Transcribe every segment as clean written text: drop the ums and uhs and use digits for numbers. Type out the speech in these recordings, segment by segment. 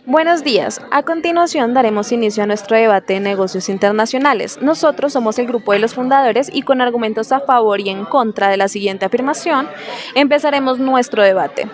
Buenos días. A continuación daremos inicio a nuestro debate de negocios internacionales. Nosotros somos el grupo de los fundadores y con argumentos a favor y en contra de la siguiente afirmación, empezaremos nuestro debate.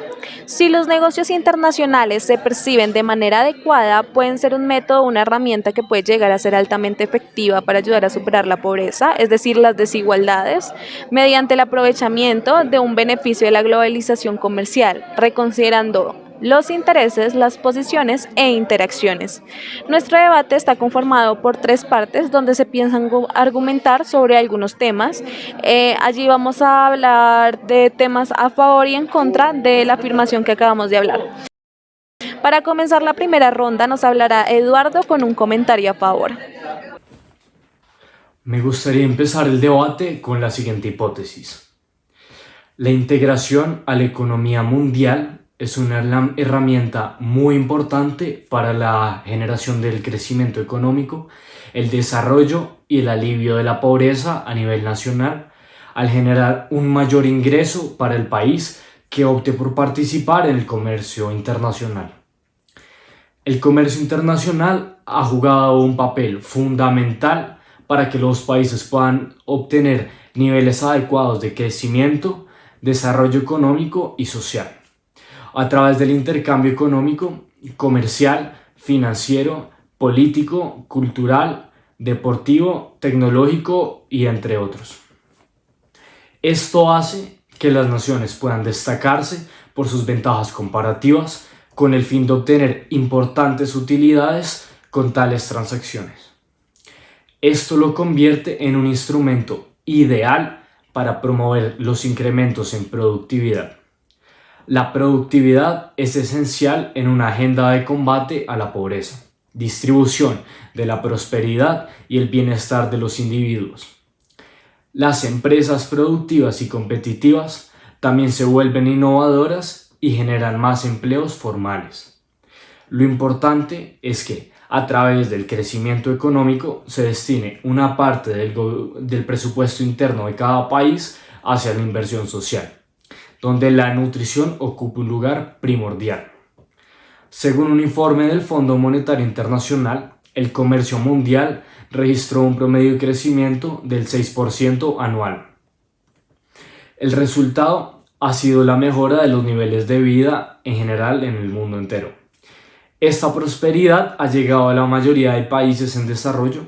Si los negocios internacionales se perciben de manera adecuada, pueden ser un método o una herramienta que puede llegar a ser altamente efectiva para ayudar a superar la pobreza, es decir, las desigualdades, mediante el aprovechamiento de un beneficio de la globalización comercial, reconsiderando los intereses, las posiciones e interacciones. Nuestro debate está conformado por tres partes donde se piensan argumentar sobre algunos temas. Allí vamos a hablar de temas a favor y en contra de la afirmación que acabamos de hablar. Para comenzar la primera ronda nos hablará Eduardo con un comentario a favor. Me gustaría empezar el debate con la siguiente hipótesis. La integración a la economía mundial es una herramienta muy importante para la generación del crecimiento económico, el desarrollo y el alivio de la pobreza a nivel nacional, al generar un mayor ingreso para el país que opte por participar en el comercio internacional. El comercio internacional ha jugado un papel fundamental para que los países puedan obtener niveles adecuados de crecimiento, desarrollo económico y social, a través del intercambio económico, comercial, financiero, político, cultural, deportivo, tecnológico y entre otros. Esto hace que las naciones puedan destacarse por sus ventajas comparativas con el fin de obtener importantes utilidades con tales transacciones. Esto lo convierte en un instrumento ideal para promover los incrementos en productividad. La productividad es esencial en una agenda de combate a la pobreza, distribución de la prosperidad y el bienestar de los individuos. Las empresas productivas y competitivas también se vuelven innovadoras y generan más empleos formales. Lo importante es que, a través del crecimiento económico, se destine una parte del presupuesto interno de cada país hacia la inversión social, donde la nutrición ocupa un lugar primordial. Según un informe del Fondo Monetario Internacional, el comercio mundial registró un promedio de crecimiento del 6% anual. El resultado ha sido la mejora de los niveles de vida en general en el mundo entero. Esta prosperidad ha llegado a la mayoría de países en desarrollo,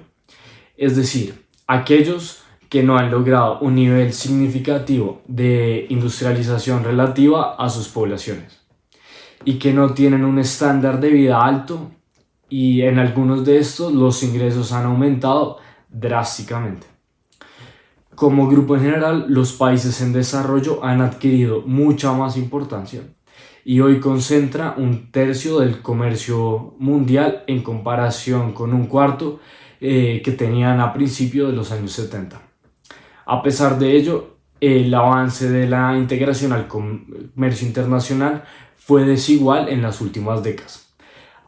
es decir, aquellos que no han logrado un nivel significativo de industrialización relativa a sus poblaciones y que no tienen un estándar de vida alto, y en algunos de estos los ingresos han aumentado drásticamente. Como grupo en general, los países en desarrollo han adquirido mucha más importancia y hoy concentra un tercio del comercio mundial en comparación con un cuarto que tenían a principios de los años 70. A pesar de ello, el avance de la integración al comercio internacional fue desigual en las últimas décadas.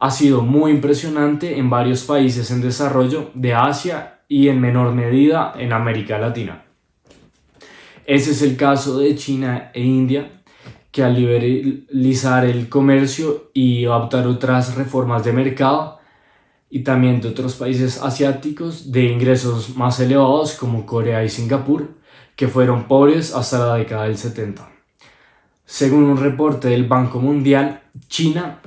Ha sido muy impresionante en varios países en desarrollo de Asia y en menor medida en América Latina. Ese es el caso de China e India, que al liberalizar el comercio y adoptar otras reformas de mercado, y también de otros países asiáticos de ingresos más elevados como Corea y Singapur, que fueron pobres hasta la década del 70. Según un reporte del Banco Mundial, China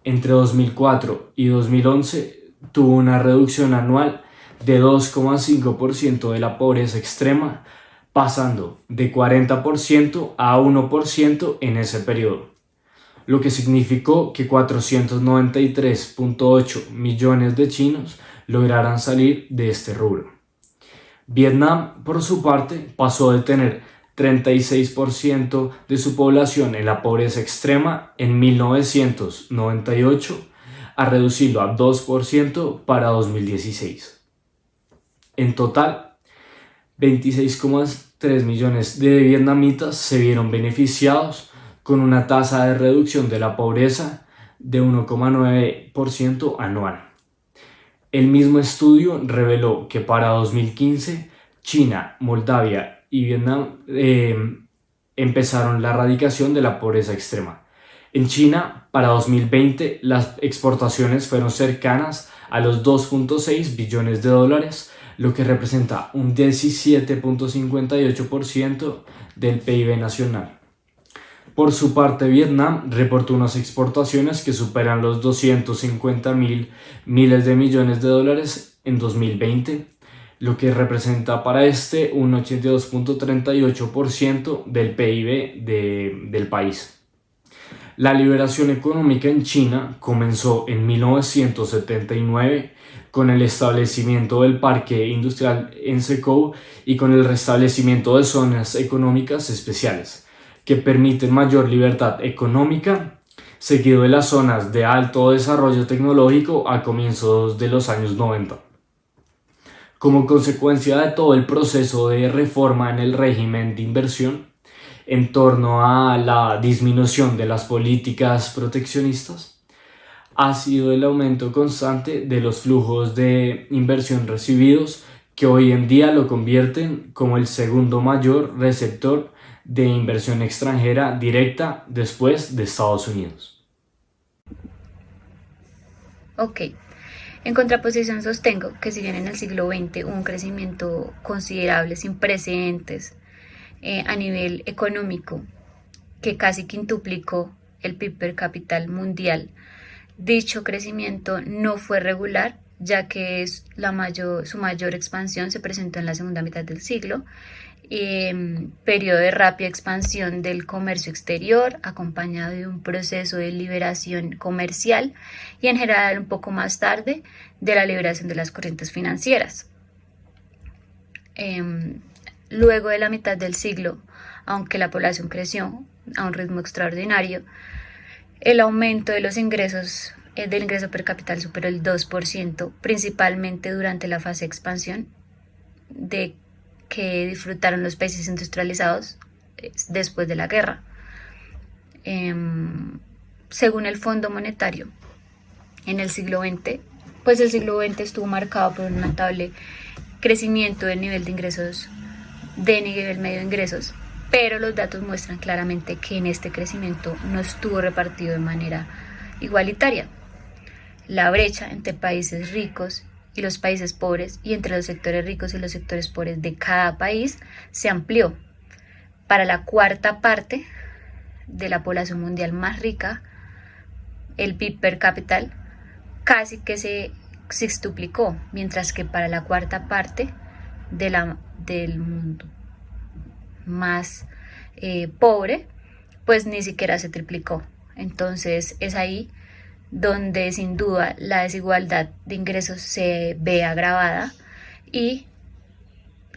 entre 2004 y 2011 tuvo una reducción anual de 2,5% de la pobreza extrema, pasando de 40% a 1% en ese periodo, lo que significó que 493,8 millones de chinos lograran salir de este rubro. Vietnam, por su parte, pasó de tener 36% de su población en la pobreza extrema en 1998 a reducirlo a 2% para 2016. En total, 26,3 millones de vietnamitas se vieron beneficiados con una tasa de reducción de la pobreza de 1,9% anual. El mismo estudio reveló que para 2015 China, Moldavia y Vietnam empezaron la erradicación de la pobreza extrema. En China, para 2020, las exportaciones fueron cercanas a los 2.6 billones de dólares, lo que representa un 17.58% del PIB nacional. Por su parte, Vietnam reportó unas exportaciones que superan los 250.000 miles de millones de dólares en 2020, lo que representa para este un 82.38% del PIB del país. La liberación económica en China comenzó en 1979 con el establecimiento del Parque Industrial en Zhezhou y con el restablecimiento de zonas económicas especiales, que permiten mayor libertad económica, seguido de las zonas de alto desarrollo tecnológico a comienzos de los años 90. Como consecuencia de todo el proceso de reforma en el régimen de inversión, en torno a la disminución de las políticas proteccionistas, ha sido el aumento constante de los flujos de inversión recibidos, que hoy en día lo convierten como el segundo mayor receptor de inversión extranjera directa después de Estados Unidos. Ok, en contraposición sostengo que si bien en el siglo XX hubo un crecimiento considerable, sin precedentes, a nivel económico, que casi quintuplicó el PIB per cápita mundial, dicho crecimiento no fue regular, ya que su mayor expansión se presentó en la segunda mitad del siglo, periodo de rápida expansión del comercio exterior, acompañado de un proceso de liberación comercial y en general un poco más tarde de la liberación de las corrientes financieras. Luego de la mitad del siglo, aunque la población creció a un ritmo extraordinario, el aumento de los ingresos del ingreso per cápita superó el 2%, principalmente durante la fase de expansión de que disfrutaron los países industrializados después de la guerra. Según el Fondo Monetario, en el siglo XX, pues el siglo XX estuvo marcado por un notable crecimiento del nivel de ingresos, de nivel medio de ingresos, pero los datos muestran claramente que en este crecimiento no estuvo repartido de manera igualitaria. La brecha entre países ricos y los países pobres y entre los sectores ricos y los sectores pobres de cada país se amplió. Para la cuarta parte de la población mundial más rica, el PIB per cápita casi que se sextuplicó, mientras que para la cuarta parte del mundo más pobre, pues ni siquiera se triplicó. Entonces es ahí donde sin duda la desigualdad de ingresos se ve agravada, y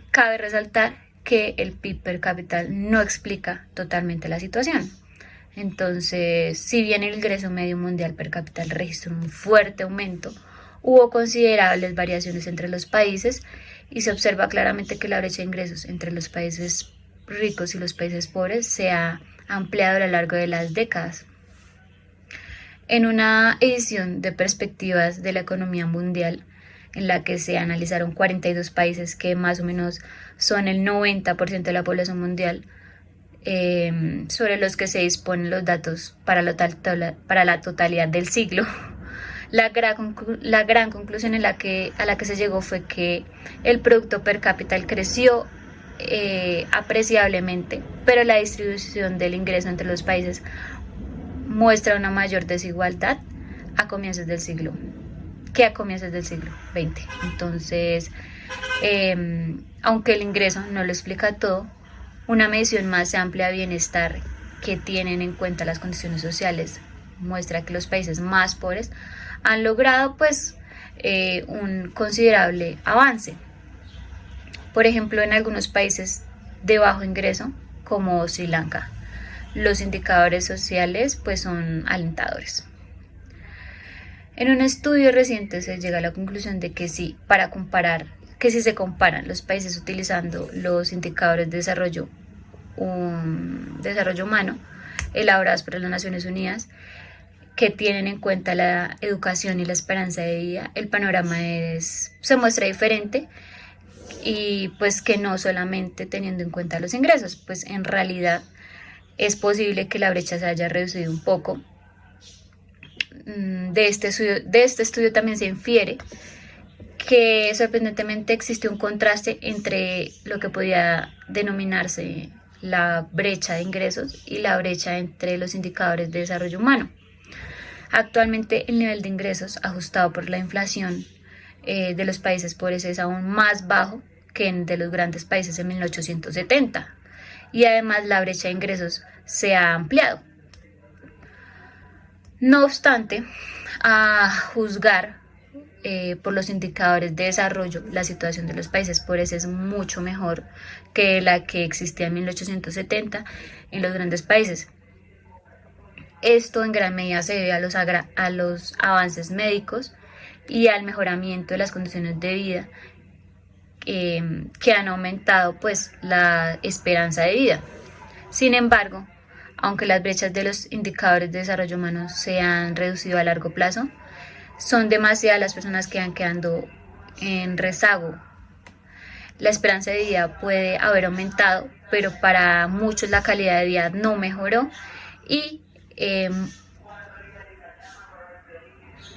cabe resaltar que el PIB per cápita no explica totalmente la situación. Entonces, si bien el ingreso medio mundial per cápita registró un fuerte aumento, hubo considerables variaciones entre los países y se observa claramente que la brecha de ingresos entre los países ricos y los países pobres se ha ampliado a lo largo de las décadas. En una edición de Perspectivas de la Economía Mundial, en la que se analizaron 42 países que más o menos son el 90% de la población mundial, sobre los que se disponen los datos para la totalidad del siglo, la gran conclusión a la que se llegó fue que el producto per cápita creció apreciablemente, pero la distribución del ingreso entre los países muestra una mayor desigualdad a comienzos del siglo XX. Entonces, aunque el ingreso no lo explica todo, una medición más amplia de bienestar que tienen en cuenta las condiciones sociales muestra que los países más pobres han logrado un considerable avance. Por ejemplo, en algunos países de bajo ingreso, como Sri Lanka, los indicadores sociales son alentadores. En un estudio reciente se llega a la conclusión de que si se comparan los países utilizando los indicadores de desarrollo humano elaborados por las Naciones Unidas, que tienen en cuenta la educación y la esperanza de vida, el panorama se muestra diferente, y que no solamente teniendo en cuenta los ingresos, en realidad es posible que la brecha se haya reducido un poco de este estudio también se infiere que sorprendentemente existe un contraste entre lo que podría denominarse la brecha de ingresos y la brecha entre los indicadores de desarrollo humano. Actualmente el nivel de ingresos ajustado por la inflación de los países pobres es aún más bajo que en de los grandes países en 1870 y además la brecha de ingresos se ha ampliado. No obstante, a juzgar por los indicadores de desarrollo, la situación de los países pobres es mucho mejor que la que existía en 1870 en los grandes países. Esto en gran medida se debe a los avances médicos y al mejoramiento de las condiciones de vida que han aumentado pues la esperanza de vida. Sin embargo, aunque las brechas de los indicadores de desarrollo humano se han reducido a largo plazo, son demasiadas las personas que van quedando en rezago. La esperanza de vida puede haber aumentado, pero para muchos la calidad de vida no mejoró y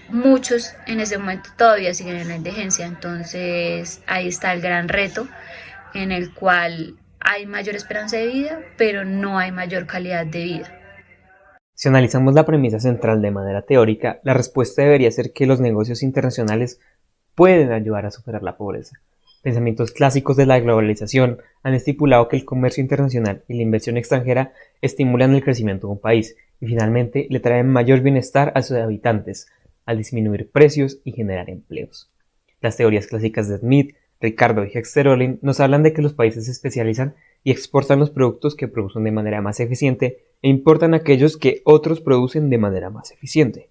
muchos en ese momento todavía siguen en la indigencia. Entonces ahí está el gran reto en el cual hay mayor esperanza de vida, pero no hay mayor calidad de vida. Si analizamos la premisa central de manera teórica, la respuesta debería ser que los negocios internacionales pueden ayudar a superar la pobreza. Pensamientos clásicos de la globalización han estipulado que el comercio internacional y la inversión extranjera estimulan el crecimiento de un país y finalmente le traen mayor bienestar a sus habitantes, al disminuir precios y generar empleos. Las teorías clásicas de Smith, Ricardo y Hexter-Ohlin nos hablan de que los países se especializan y exportan los productos que producen de manera más eficiente e importan aquellos que otros producen de manera más eficiente,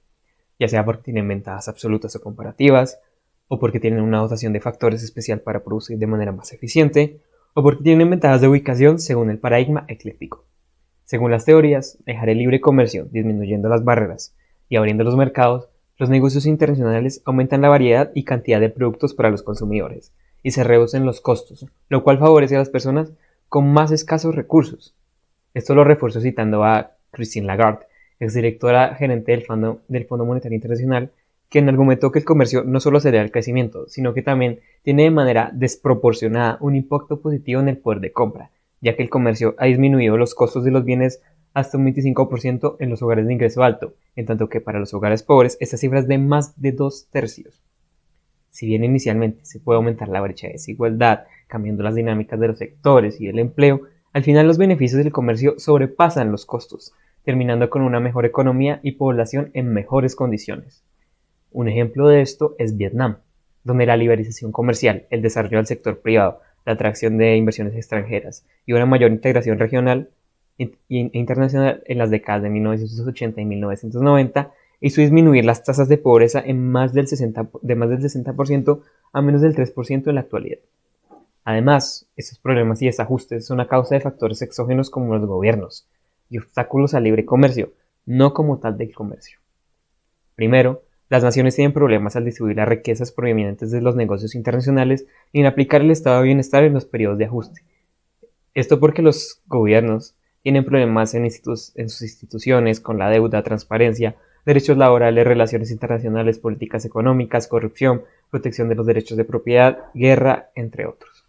ya sea porque tienen ventajas absolutas o comparativas, o porque tienen una dotación de factores especial para producir de manera más eficiente, o porque tienen ventajas de ubicación según el paradigma ecléctico. Según las teorías, dejar el libre comercio disminuyendo las barreras y abriendo los mercados, los negocios internacionales aumentan la variedad y cantidad de productos para los consumidores y se reducen los costos, lo cual favorece a las personas con más escasos recursos. Esto lo refuerzo citando a Christine Lagarde, exdirectora gerente del Fondo Monetario Internacional, quien argumentó que el comercio no solo acelera el crecimiento, sino que también tiene de manera desproporcionada un impacto positivo en el poder de compra, ya que el comercio ha disminuido los costos de los bienes hasta un 25% en los hogares de ingreso alto, en tanto que para los hogares pobres esta cifra es de más de 2/3. Si bien inicialmente se puede aumentar la brecha de desigualdad, cambiando las dinámicas de los sectores y del empleo, al final los beneficios del comercio sobrepasan los costos, terminando con una mejor economía y población en mejores condiciones. Un ejemplo de esto es Vietnam, donde la liberalización comercial, el desarrollo del sector privado, la atracción de inversiones extranjeras y una mayor integración regional e internacional en las décadas de 1980 y 1990 hizo disminuir las tasas de pobreza en más del 60% a menos del 3% en la actualidad. Además, estos problemas y desajustes son a causa de factores exógenos como los gobiernos y obstáculos al libre comercio, no como tal del comercio. Primero, las naciones tienen problemas al distribuir las riquezas provenientes de los negocios internacionales y en aplicar el estado de bienestar en los periodos de ajuste. Esto porque los gobiernos tienen problemas en sus instituciones con la deuda, transparencia, derechos laborales, relaciones internacionales, políticas económicas, corrupción, protección de los derechos de propiedad, guerra, entre otros.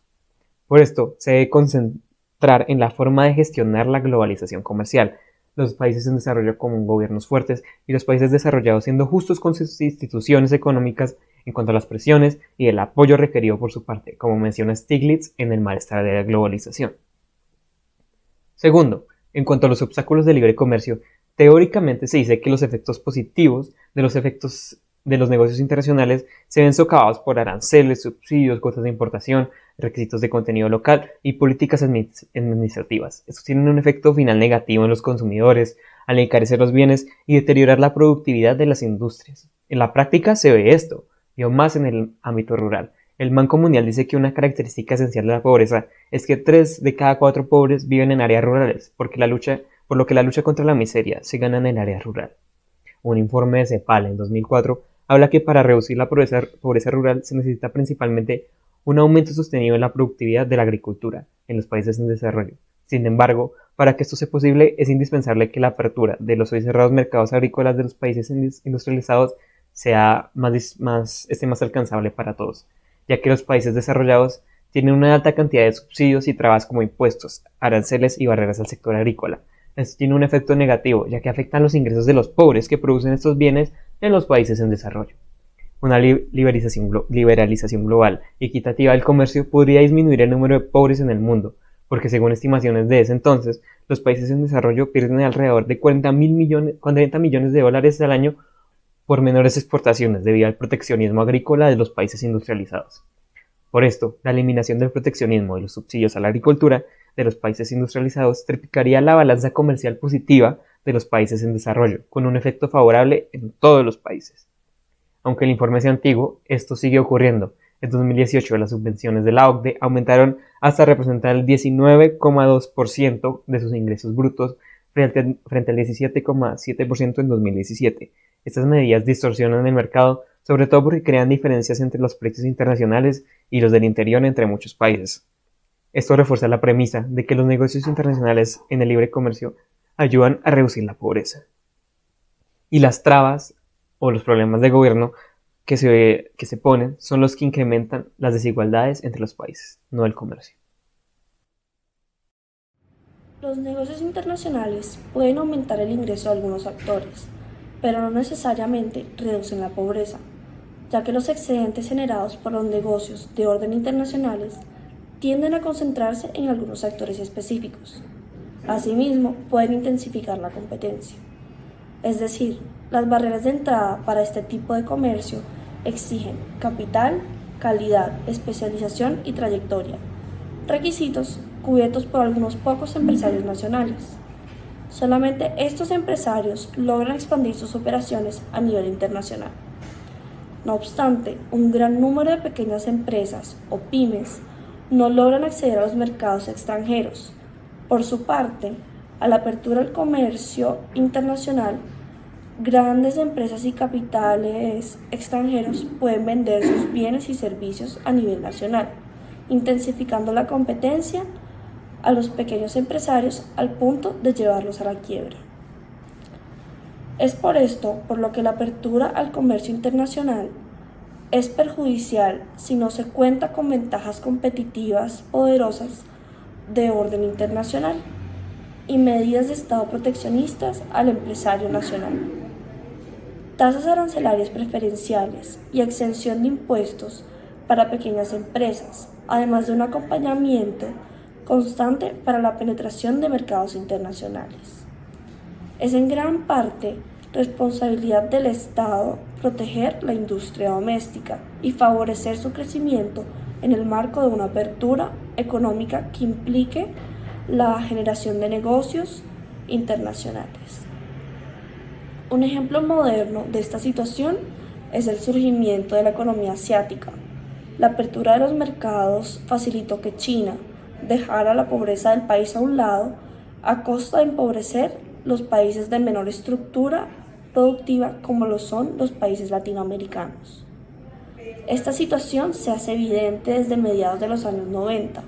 Por esto, se debe concentrar en la forma de gestionar la globalización comercial, los países en desarrollo con gobiernos fuertes y los países desarrollados siendo justos con sus instituciones económicas en cuanto a las presiones y el apoyo requerido por su parte, como menciona Stiglitz en El malestar de la globalización. Segundo, en cuanto a los obstáculos de libre comercio, teóricamente se dice que los efectos positivos de los negocios internacionales se ven socavados por aranceles, subsidios, cuotas de importación, requisitos de contenido local y políticas administrativas. Estos tienen un efecto final negativo en los consumidores, al encarecer los bienes y deteriorar la productividad de las industrias. En la práctica se ve esto, y aún más en el ámbito rural. El Banco Mundial dice que una característica esencial de la pobreza es que 3 de cada 4 pobres viven en áreas rurales, por lo que la lucha contra la miseria se gana en el área rural. Un informe de CEPAL en 2004 habla que para reducir la pobreza rural se necesita principalmente un aumento sostenido en la productividad de la agricultura en los países en desarrollo. Sin embargo, Para que esto sea posible, es indispensable que la apertura de los hoy cerrados mercados agrícolas de los países industrializados esté más alcanzable para todos, ya que los países desarrollados tienen una alta cantidad de subsidios y trabas como impuestos, aranceles y barreras al sector agrícola. Esto tiene un efecto negativo, ya que afectan los ingresos de los pobres que producen estos bienes en los países en desarrollo. Una liberalización global y equitativa del comercio podría disminuir el número de pobres en el mundo, porque según estimaciones de ese entonces, los países en desarrollo pierden alrededor de 40 millones de dólares al año por menores exportaciones debido al proteccionismo agrícola de los países industrializados. Por esto, la eliminación del proteccionismo y los subsidios a la agricultura de los países industrializados triplicaría la balanza comercial positiva de los países en desarrollo, con un efecto favorable en todos los países. Aunque el informe sea antiguo, esto sigue ocurriendo. En 2018, las subvenciones de la OCDE aumentaron hasta representar el 19,2% de sus ingresos brutos frente al 17,7% en 2017. Estas medidas distorsionan el mercado, sobre todo porque crean diferencias entre los precios internacionales y los del interior entre muchos países. Esto refuerza la premisa de que los negocios internacionales en el libre comercio ayudan a reducir la pobreza. Y las trabas o los problemas de gobierno que se ponen son los que incrementan las desigualdades entre los países, no el comercio. Los negocios internacionales pueden aumentar el ingreso de algunos actores, pero no necesariamente reducen la pobreza, ya que los excedentes generados por los negocios de orden internacionales tienden a concentrarse en algunos actores específicos. Asimismo, pueden intensificar la competencia. Es decir, las barreras de entrada para este tipo de comercio exigen capital, calidad, especialización y trayectoria, requisitos cubiertos por algunos pocos empresarios nacionales. Solamente estos empresarios logran expandir sus operaciones a nivel internacional. No obstante, un gran número de pequeñas empresas o pymes no logran acceder a los mercados extranjeros. Por su parte, a la apertura del comercio internacional, grandes empresas y capitales extranjeros pueden vender sus bienes y servicios a nivel nacional, intensificando la competencia a los pequeños empresarios al punto de llevarlos a la quiebra. Es por esto por lo que la apertura al comercio internacional es perjudicial si no se cuenta con ventajas competitivas poderosas de orden internacional y medidas de Estado proteccionistas al empresario nacional. Tasas arancelarias preferenciales y exención de impuestos para pequeñas empresas, además de un acompañamiento constante para la penetración de mercados internacionales. Es en gran parte responsabilidad del Estado proteger la industria doméstica y favorecer su crecimiento en el marco de una apertura económica que implique la generación de negocios internacionales. Un ejemplo moderno de esta situación es el surgimiento de la economía asiática. La apertura de los mercados facilitó que China dejara la pobreza del país a un lado a costa de empobrecer los países de menor estructura productiva como lo son los países latinoamericanos. Esta situación se hace evidente desde mediados de los años 90,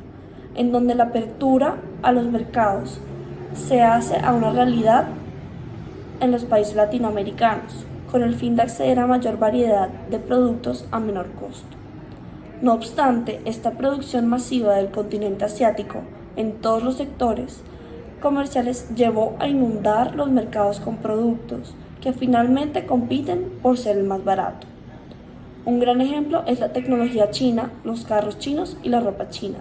en donde la apertura a los mercados se hace a una realidad en los países latinoamericanos, con el fin de acceder a mayor variedad de productos a menor costo. No obstante, esta producción masiva del continente asiático en todos los sectores comerciales llevó a inundar los mercados con productos que finalmente compiten por ser el más barato. Un gran ejemplo es la tecnología china, los carros chinos y la ropa china.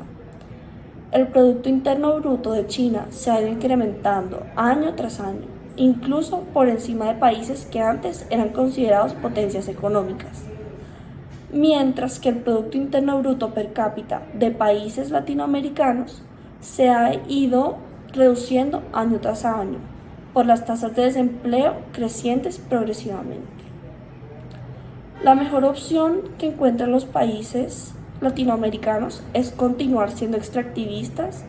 El Producto Interno Bruto de China se ha ido incrementando año tras año, incluso por encima de países que antes eran considerados potencias económicas. Mientras que el Producto Interno Bruto per cápita de países latinoamericanos se ha ido reduciendo año tras año por las tasas de desempleo crecientes progresivamente. La mejor opción que encuentran los países latinoamericanos es continuar siendo extractivistas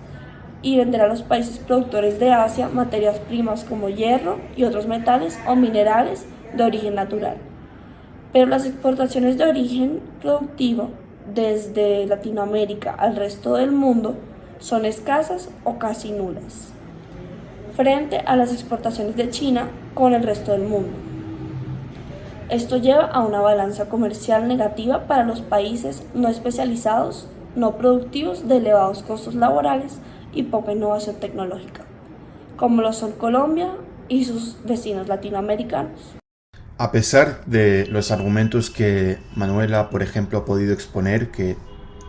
y vender a los países productores de Asia materias primas como hierro y otros metales o minerales de origen natural. Pero las exportaciones de origen productivo desde Latinoamérica al resto del mundo son escasas o casi nulas. frente a las exportaciones de China con el resto del mundo. Esto lleva a una balanza comercial negativa para los países no especializados, no productivos, de elevados costos laborales y poca innovación tecnológica, como lo son Colombia y sus vecinos latinoamericanos. A pesar de los argumentos que Manuela, por ejemplo, ha podido exponer, que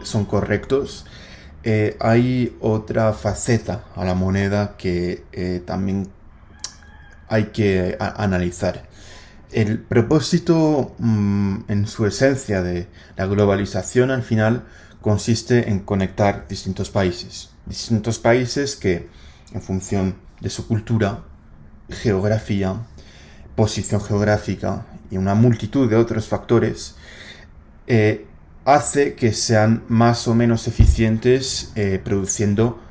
son correctos, hay otra faceta a la moneda que también hay que analizar. El propósito en su esencia de la globalización al final consiste en conectar distintos países que en función de su cultura, geografía, posición geográfica y una multitud de otros factores hace que sean más o menos eficientes produciendo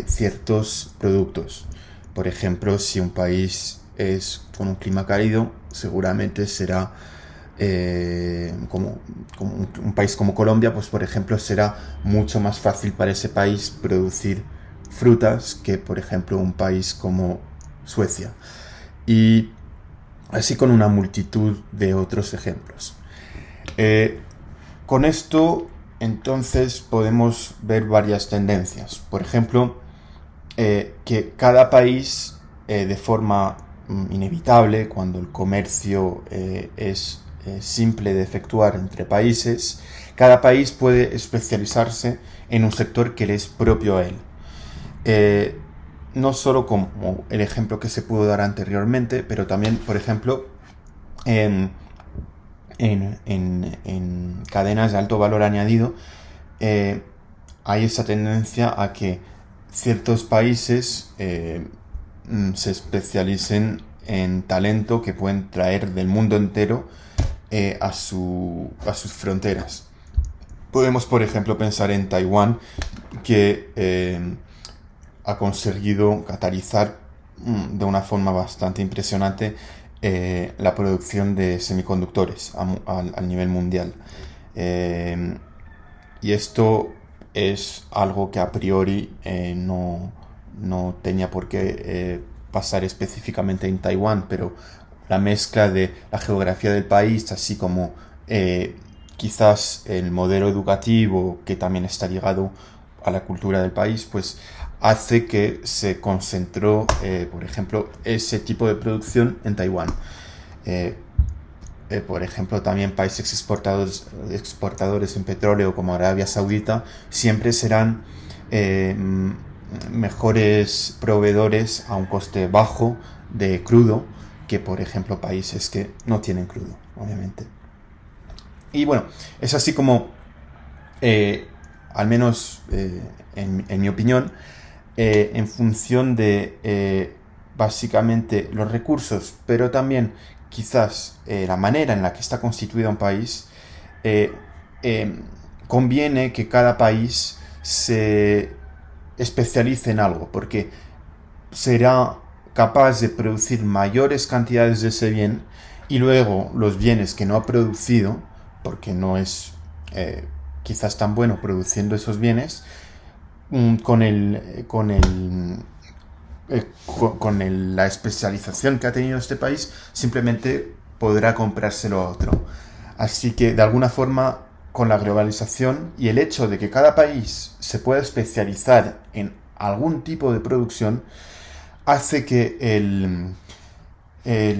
ciertos productos. Por ejemplo, si un país es con un clima cálido, seguramente será como un país como Colombia, pues por ejemplo será mucho más fácil para ese país producir frutas que por ejemplo un país como Suecia. Y así con una multitud de otros ejemplos. Con esto entonces podemos ver varias tendencias. Por ejemplo, que cada país de forma inevitable, cuando el comercio es simple de efectuar entre países, cada país puede especializarse en un sector que le es propio a él. No solo como el ejemplo que se pudo dar anteriormente, pero también, por ejemplo, en cadenas de alto valor añadido, hay esa tendencia a que ciertos países se especialicen en talento que pueden traer del mundo entero a sus fronteras. Podemos, por ejemplo, pensar en Taiwán, que ha conseguido catalizar de una forma bastante impresionante la producción de semiconductores al nivel mundial. Y esto es algo que a priori no tenía por qué pasar específicamente en Taiwán, pero la mezcla de la geografía del país, así como quizás el modelo educativo, que también está ligado a la cultura del país, pues hace que se concentró, por ejemplo, ese tipo de producción en Taiwán. Por ejemplo, también países exportadores en petróleo como Arabia Saudita siempre serán mejores proveedores a un coste bajo de crudo que, por ejemplo, países que no tienen crudo, obviamente. Y bueno, es así como, al menos en mi opinión, en función de básicamente los recursos, pero también quizás la manera en la que está constituido un país, conviene que cada país se especialice en algo, porque será capaz de producir mayores cantidades de ese bien y luego los bienes que no ha producido, porque no es quizás tan bueno produciendo esos bienes, con la especialización que ha tenido este país, simplemente podrá comprárselo a otro. Así que, de alguna forma, con la globalización y el hecho de que cada país se pueda especializar en algún tipo de producción, hace que el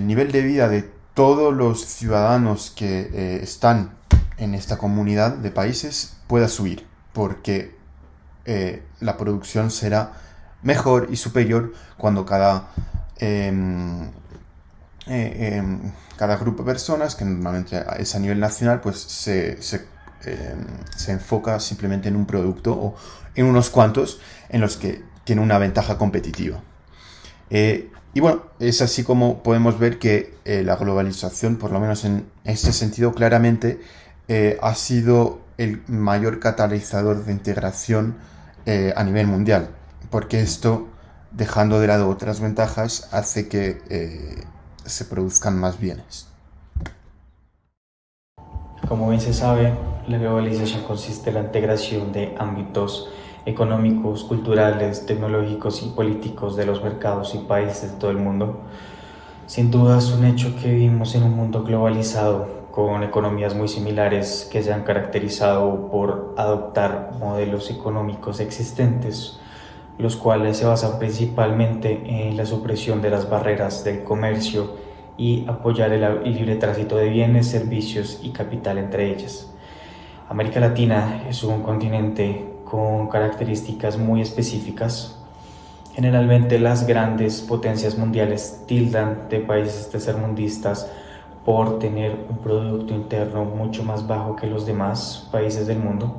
nivel de vida de todos los ciudadanos que están en esta comunidad de países pueda subir, porque la producción será mejor y superior cuando cada grupo de personas, que normalmente es a nivel nacional, pues se enfoca simplemente en un producto o en unos cuantos en los que tiene una ventaja competitiva. Y bueno, es así como podemos ver que la globalización, por lo menos en este sentido claramente, ha sido el mayor catalizador de integración a nivel mundial, porque esto, dejando de lado otras ventajas, hace que se produzcan más bienes. Como bien se sabe, la globalización consiste en la integración de ámbitos económicos, culturales, tecnológicos y políticos de los mercados y países de todo el mundo. Sin duda es un hecho que vivimos en un mundo globalizado con economías muy similares que se han caracterizado por adoptar modelos económicos existentes, los cuales se basan principalmente en la supresión de las barreras del comercio y apoyar el libre tránsito de bienes, servicios y capital entre ellas. América Latina es un continente con características muy específicas. Generalmente las grandes potencias mundiales tildan de países tercermundistas por tener un producto interno mucho más bajo que los demás países del mundo.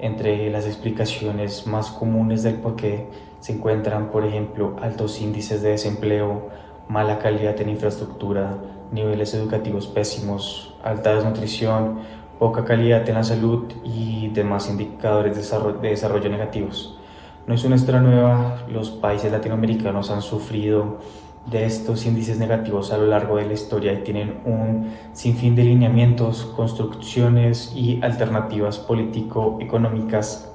Entre las explicaciones más comunes del porqué se encuentran, por ejemplo, altos índices de desempleo, mala calidad en infraestructura, niveles educativos pésimos, alta desnutrición, poca calidad en la salud y demás indicadores de desarrollo negativos. No es una historia nueva, los países latinoamericanos han sufrido de estos índices negativos a lo largo de la historia y tienen un sinfín de lineamientos, construcciones y alternativas político-económicas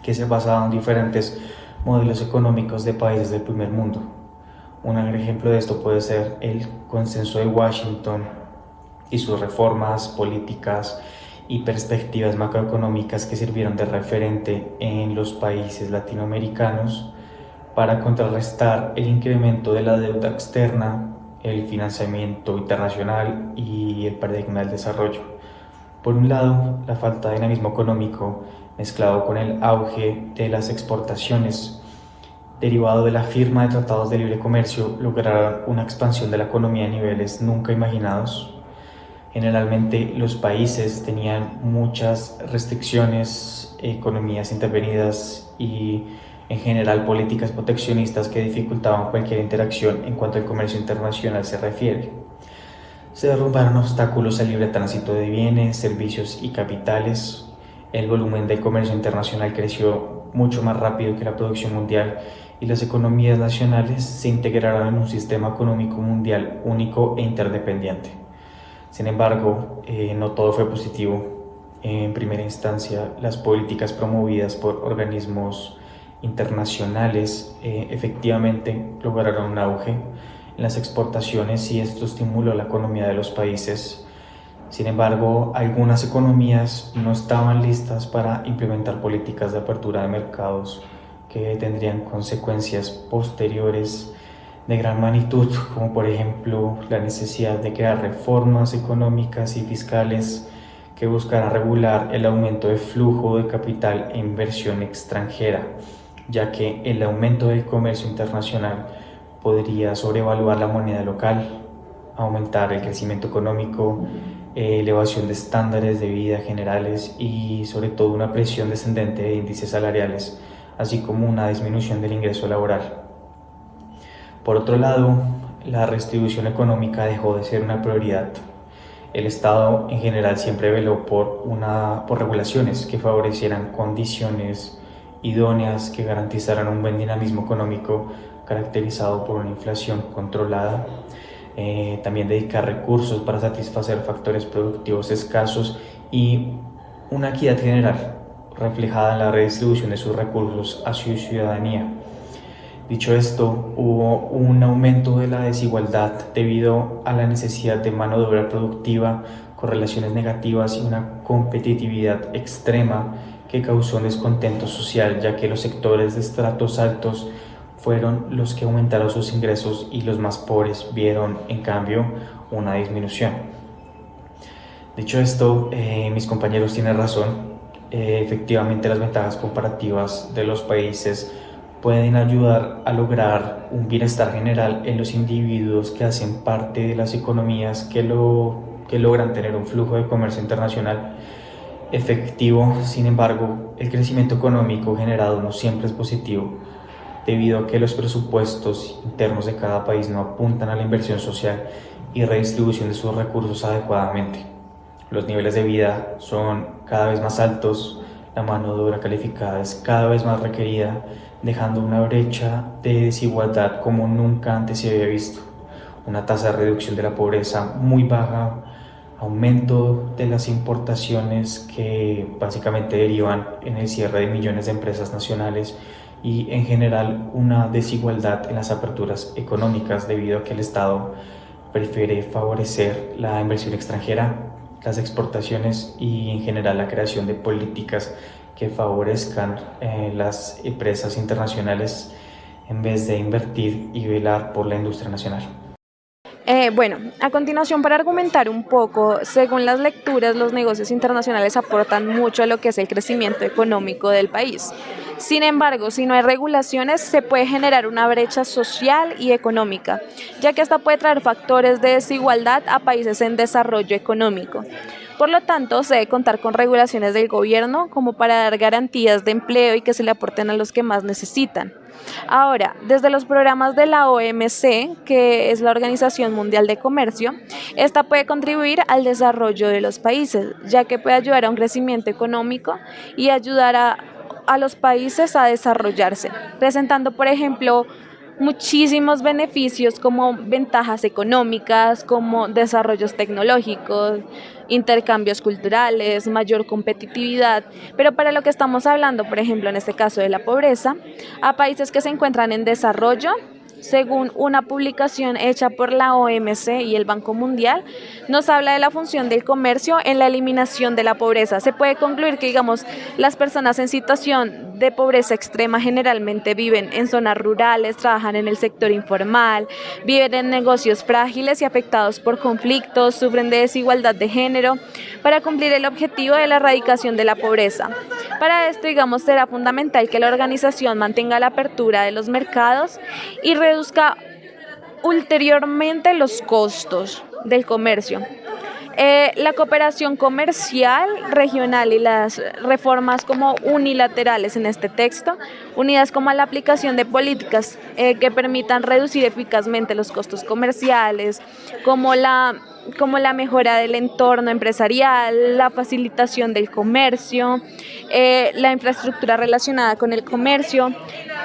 que se basan en diferentes modelos económicos de países del primer mundo. Un gran ejemplo de esto puede ser el Consenso de Washington y sus reformas políticas y perspectivas macroeconómicas que sirvieron de referente en los países latinoamericanos para contrarrestar el incremento de la deuda externa, el financiamiento internacional y el paradigma del desarrollo. Por un lado, la falta de dinamismo económico mezclado con el auge de las exportaciones derivado de la firma de tratados de libre comercio lograron una expansión de la economía a niveles nunca imaginados. Generalmente los países tenían muchas restricciones, economías intervenidas y en general políticas proteccionistas que dificultaban cualquier interacción en cuanto al comercio internacional se refiere. Se derrumbaron obstáculos al libre tránsito de bienes, servicios y capitales. El volumen del comercio internacional creció mucho más rápido que la producción mundial y las economías nacionales se integraron en un sistema económico mundial único e interdependiente. Sin embargo, no todo fue positivo. En primera instancia, las políticas promovidas por organismos internacionales efectivamente lograron un auge en las exportaciones y esto estimuló la economía de los países. Sin embargo, algunas economías no estaban listas para implementar políticas de apertura de mercados que tendrían consecuencias posteriores de gran magnitud, como por ejemplo la necesidad de crear reformas económicas y fiscales que buscaran regular el aumento de flujo de capital e inversión extranjera, ya que el aumento del comercio internacional podría sobrevaluar la moneda local, aumentar el crecimiento económico, elevación de estándares de vida generales y sobre todo una presión descendente de índices salariales, así como una disminución del ingreso laboral. Por otro lado, la redistribución económica dejó de ser una prioridad. El Estado en general siempre veló por regulaciones que favorecieran condiciones idóneas que garantizaran un buen dinamismo económico caracterizado por una inflación controlada. También dedicar recursos para satisfacer factores productivos escasos y una equidad general reflejada en la redistribución de sus recursos a su ciudadanía. Dicho esto, hubo un aumento de la desigualdad debido a la necesidad de mano de obra productiva, correlaciones negativas y una competitividad extrema que causó un descontento social, ya que los sectores de estratos altos fueron los que aumentaron sus ingresos y los más pobres vieron, en cambio, una disminución. Dicho esto, mis compañeros tienen razón. Efectivamente, las ventajas comparativas de los países pueden ayudar a lograr un bienestar general en los individuos que hacen parte de las economías que logran tener un flujo de comercio internacional efectivo. Sin embargo, el crecimiento económico generado no siempre es positivo, debido a que los presupuestos internos de cada país no apuntan a la inversión social y redistribución de sus recursos adecuadamente. Los niveles de vida son cada vez más altos, la mano de obra calificada es cada vez más requerida, dejando una brecha de desigualdad como nunca antes se había visto. Una tasa de reducción de la pobreza muy baja, aumento de las importaciones que básicamente derivan en el cierre de millones de empresas nacionales y en general una desigualdad en las aperturas económicas debido a que el Estado prefiere favorecer la inversión extranjera, las exportaciones y en general la creación de políticas que favorezcan las empresas internacionales en vez de invertir y velar por la industria nacional. Bueno, a continuación, para argumentar un poco, según las lecturas, los negocios internacionales aportan mucho a lo que es el crecimiento económico del país. Sin embargo, si no hay regulaciones, se puede generar una brecha social y económica, ya que esta puede traer factores de desigualdad a países en desarrollo económico. Por lo tanto, se debe contar con regulaciones del gobierno como para dar garantías de empleo y que se le aporten a los que más necesitan. Ahora, desde los programas de la OMC, que es la Organización Mundial de Comercio, esta puede contribuir al desarrollo de los países, ya que puede ayudar a un crecimiento económico y ayudar a los países a desarrollarse, presentando, por ejemplo, muchísimos beneficios como ventajas económicas, como desarrollos tecnológicos, intercambios culturales, mayor competitividad, pero para lo que estamos hablando, por ejemplo, en este caso de la pobreza, a países que se encuentran en desarrollo, según una publicación hecha por la OMC y el Banco Mundial, nos habla de la función del comercio en la eliminación de la pobreza. Se puede concluir que, digamos, las personas en situación de pobreza extrema generalmente viven en zonas rurales, trabajan en el sector informal, viven en negocios frágiles y afectados por conflictos, sufren de desigualdad de género, para cumplir el objetivo de la erradicación de la pobreza. Para esto, digamos, será fundamental que la organización mantenga la apertura de los mercados y reduzca ulteriormente los costos del comercio. La cooperación comercial regional y las reformas como unilaterales en este texto, unidas como a la aplicación de políticas que permitan reducir eficazmente los costos comerciales, como la mejora del entorno empresarial, la facilitación del comercio, la infraestructura relacionada con el comercio,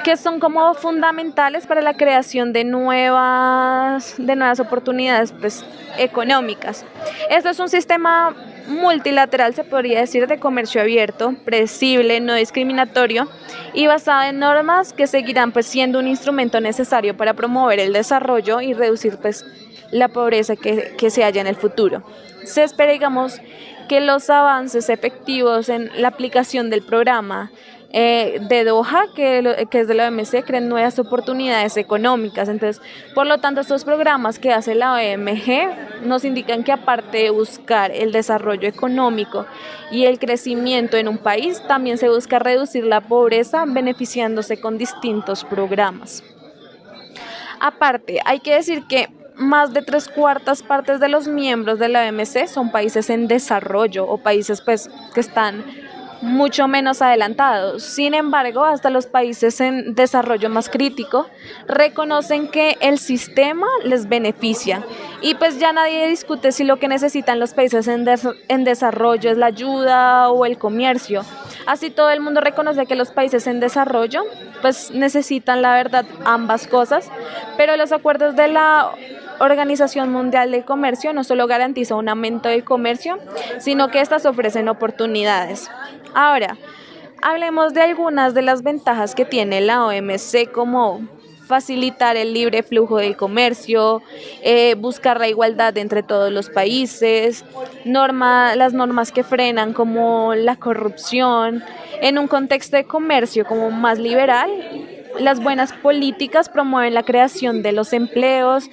que son como fundamentales para la creación de nuevas oportunidades, pues, económicas. Esto es un sistema multilateral, se podría decir, de comercio abierto, predecible, no discriminatorio y basado en normas que seguirán, pues, siendo un instrumento necesario para promover el desarrollo y reducir, pues, la pobreza que se halla en el futuro. Se espera, digamos, que los avances efectivos en la aplicación del programa de Doha, que es de la OMC, creen nuevas oportunidades económicas. Entonces, por lo tanto, estos programas que hace la OMG nos indican que, aparte de buscar el desarrollo económico y el crecimiento en un país, también se busca reducir la pobreza beneficiándose con distintos programas. Aparte, hay que decir que más de 3/4 partes de los miembros de la OMC son países en desarrollo o países, pues, que están mucho menos adelantados. Sin embargo, hasta los países en desarrollo más crítico reconocen que el sistema les beneficia y, pues, ya nadie discute si lo que necesitan los países en desarrollo es la ayuda o el comercio. Así todo el mundo reconoce que los países en desarrollo, pues, necesitan, la verdad, ambas cosas, pero los acuerdos de la Organización Mundial del Comercio no solo garantizan un aumento del comercio, sino que estas ofrecen oportunidades. Ahora, hablemos de algunas de las ventajas que tiene la OMC, como facilitar el libre flujo del comercio, buscar la igualdad entre todos los países, las normas que frenan como la corrupción. En un contexto de comercio como más liberal, las buenas políticas promueven la creación de los empleos.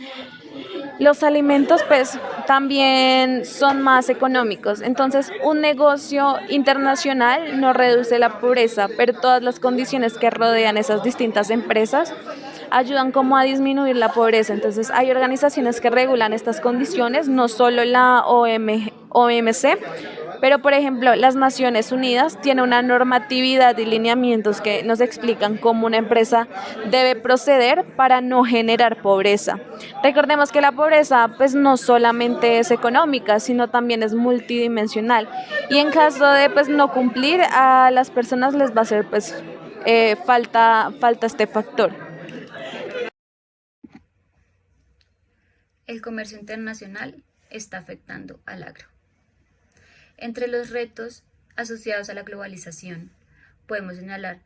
Los alimentos, pues, también son más económicos. Entonces, un negocio internacional no reduce la pobreza, pero todas las condiciones que rodean esas distintas empresas ayudan como a disminuir la pobreza. Entonces, hay organizaciones que regulan estas condiciones, no solo la OMC, pero, por ejemplo, las Naciones Unidas tienen una normatividad y lineamientos que nos explican cómo una empresa debe proceder para no generar pobreza. Recordemos que la pobreza, pues, no solamente es económica, sino también es multidimensional. Y en caso de, pues, no cumplir, a las personas les va a hacer, pues, falta este factor. El comercio internacional está afectando al agro. Entre los retos asociados a la globalización podemos señalar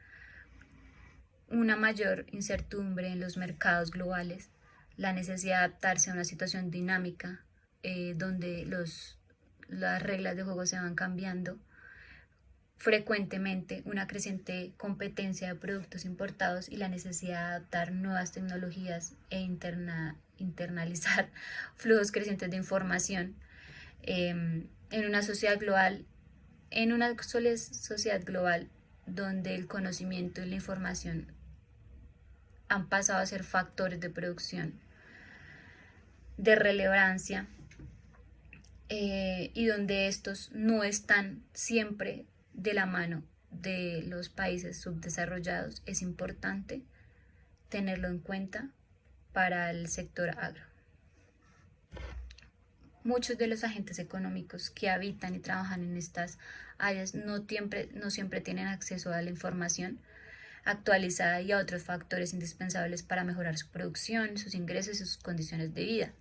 una mayor incertidumbre en los mercados globales, la necesidad de adaptarse a una situación dinámica donde las reglas de juego se van cambiando frecuentemente, una creciente competencia de productos importados y la necesidad de adaptar nuevas tecnologías e internalizar flujos crecientes de información en una sociedad global, donde el conocimiento y la información han pasado a ser factores de producción de relevancia y donde estos no están siempre de la mano de los países subdesarrollados. Es importante tenerlo en cuenta para el sector agro. Muchos de los agentes económicos que habitan y trabajan en estas áreas no siempre tienen acceso a la información actualizada y a otros factores indispensables para mejorar su producción, sus ingresos y sus condiciones de vida.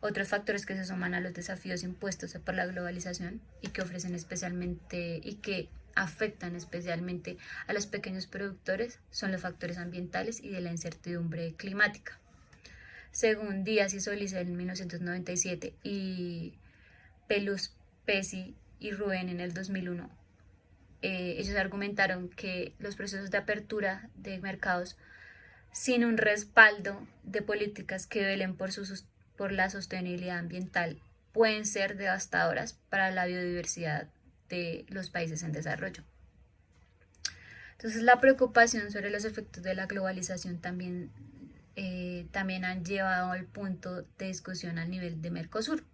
Otros factores que se suman a los desafíos impuestos por la globalización y que afectan especialmente a los pequeños productores son los factores ambientales y de la incertidumbre climática. Según Díaz y Solís en 1997 y Pelus, Pesi y Rubén en el 2001, ellos argumentaron que los procesos de apertura de mercados sin un respaldo de políticas que velen por la sostenibilidad ambiental pueden ser devastadoras para la biodiversidad de los países en desarrollo. Entonces, la preocupación sobre los efectos de la globalización también han llevado al punto de discusión a nivel de Mercosur.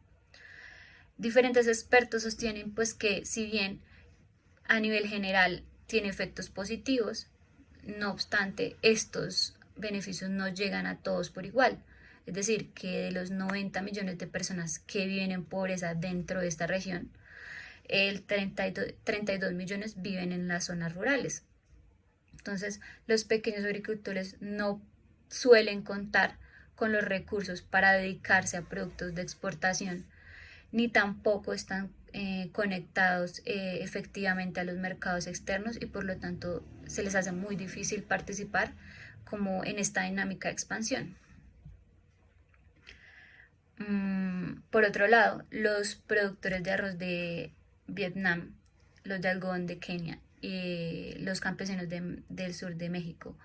Diferentes expertos sostienen pues que si bien a nivel general tiene efectos positivos, no obstante estos beneficios no llegan a todos por igual. Es decir, que de los 90 millones de personas que viven en pobreza dentro de esta región, el 32 millones viven en las zonas rurales. Entonces, los pequeños agricultores no suelen contar con los recursos para dedicarse a productos de exportación, ni tampoco están conectados efectivamente a los mercados externos y por lo tanto se les hace muy difícil participar como en esta dinámica de expansión. Por otro lado, los productores de arroz de Vietnam, los de algodón de Kenia, los campesinos del sur de México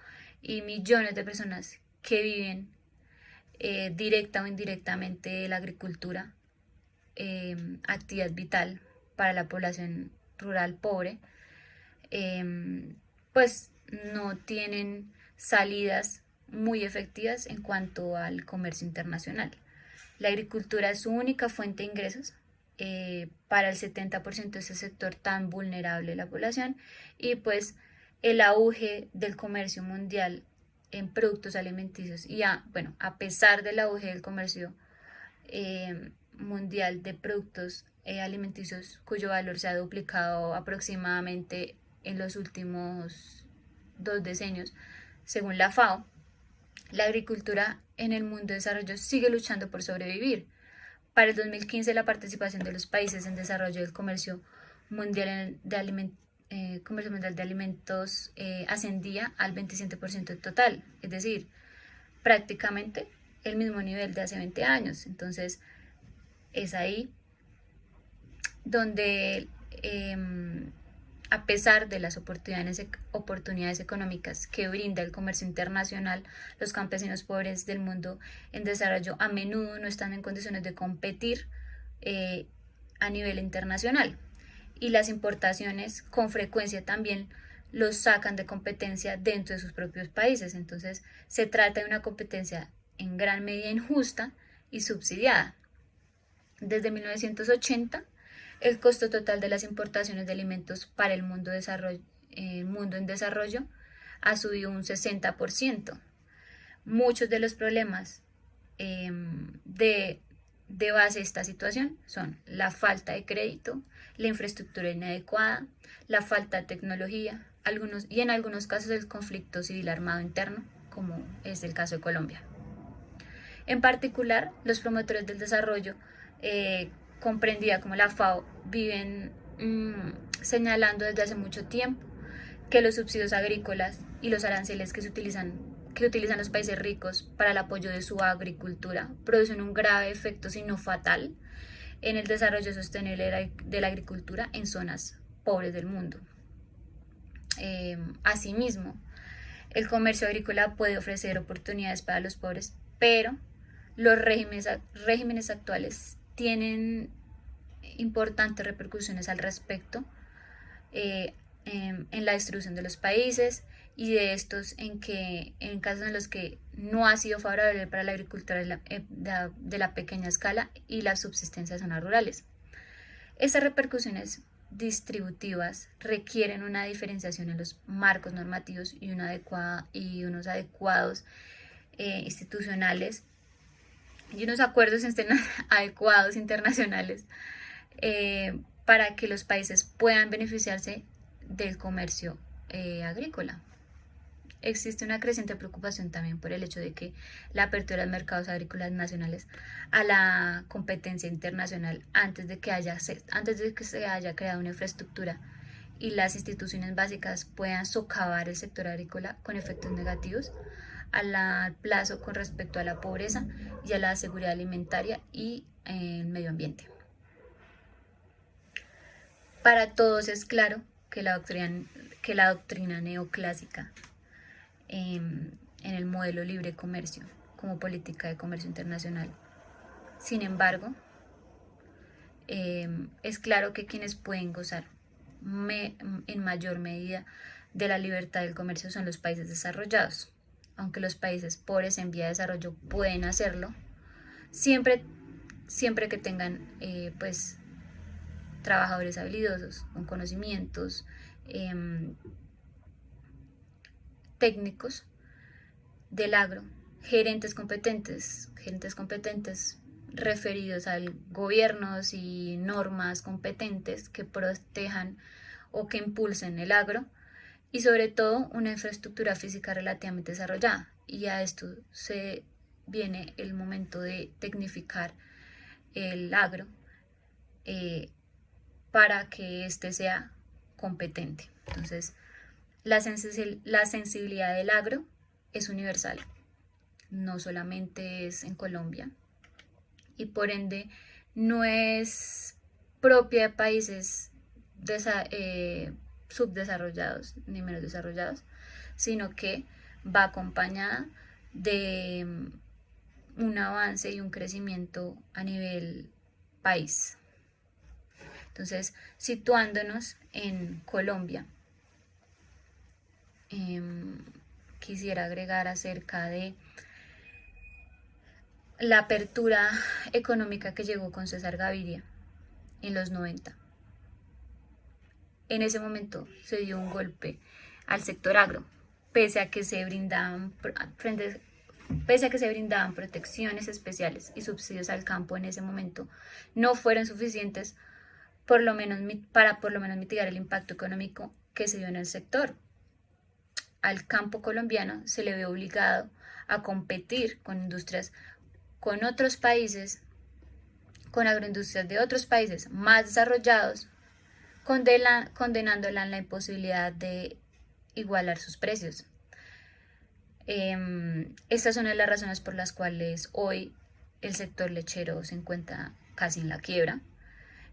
y millones de personas que viven directa o indirectamente de la agricultura, actividad vital para la población rural pobre, pues no tienen salidas muy efectivas en cuanto al comercio internacional. La agricultura es su única fuente de ingresos para el 70% de ese sector tan vulnerable de la población y pues el auge del comercio mundial en productos alimenticios y a pesar del auge del comercio mundial de productos alimenticios cuyo valor se ha duplicado aproximadamente en los últimos 2 decenios, según la FAO, la agricultura en el mundo de desarrollo sigue luchando por sobrevivir. Para el 2015, la participación de los países en desarrollo del comercio mundial de alimentos ascendía al 27% total, es decir, prácticamente el mismo nivel de hace 20 años. Entonces, es ahí donde a pesar de las oportunidades económicas que brinda el comercio internacional, los campesinos pobres del mundo en desarrollo a menudo no están en condiciones de competir a nivel internacional y las importaciones con frecuencia también los sacan de competencia dentro de sus propios países. Entonces se trata de una competencia en gran medida injusta y subsidiada. Desde 1980, el costo total de las importaciones de alimentos para el mundo en desarrollo ha subido un 60%. Muchos de los problemas de base de esta situación son la falta de crédito, la infraestructura inadecuada, la falta de tecnología, y en algunos casos el conflicto civil armado interno, como es el caso de Colombia. En particular, los promotores del desarrollo comprendida como la FAO, viven señalando desde hace mucho tiempo que los subsidios agrícolas y los aranceles que utilizan los países ricos para el apoyo de su agricultura producen un grave efecto, si no fatal, en el desarrollo sostenible de la agricultura en zonas pobres del mundo. Asimismo, el comercio agrícola puede ofrecer oportunidades para los pobres, pero los regímenes actuales tienen importantes repercusiones al respecto en la distribución de los países y de estos en casos en los que no ha sido favorable para la agricultura de la pequeña escala y la subsistencia de zonas rurales. Estas repercusiones distributivas requieren una diferenciación en los marcos normativos y unos adecuados institucionales y unos acuerdos adecuados internacionales para que los países puedan beneficiarse del comercio agrícola. Existe una creciente preocupación también por el hecho de que la apertura de mercados agrícolas nacionales a la competencia internacional antes de que se haya creado una infraestructura y las instituciones básicas puedan socavar el sector agrícola con efectos negativos a plazo con respecto a la pobreza y a la seguridad alimentaria y el medio ambiente. Para todos es claro que la doctrina neoclásica en el modelo libre comercio como política de comercio internacional. Sin embargo, es claro que quienes pueden gozar en mayor medida de la libertad del comercio son los países desarrollados, aunque los países pobres en vía de desarrollo pueden hacerlo, siempre que tengan pues trabajadores habilidosos, con conocimientos técnicos del agro, gerentes competentes referidos a gobiernos y normas competentes que protejan o que impulsen el agro y sobre todo una infraestructura física relativamente desarrollada. Y a esto se viene el momento de tecnificar el agro para que éste sea competente. Entonces, la sensibilidad del agro es universal, no solamente es en Colombia y por ende no es propia de países subdesarrollados ni menos desarrollados, sino que va acompañada de un avance y un crecimiento a nivel país. Entonces, situándonos en Colombia, quisiera agregar acerca de la apertura económica que llegó con César Gaviria en los 90. En ese momento se dio un golpe al sector agro, pese a que se brindaban protecciones especiales y subsidios al campo en ese momento, no fueron suficientes para por lo menos mitigar el impacto económico que se dio en el sector. Al campo colombiano se le ve obligado a competir con industrias con otros países, con agroindustrias de otros países más desarrollados, condenándola en la imposibilidad de igualar sus precios. Estas son las razones por las cuales hoy el sector lechero se encuentra casi en la quiebra.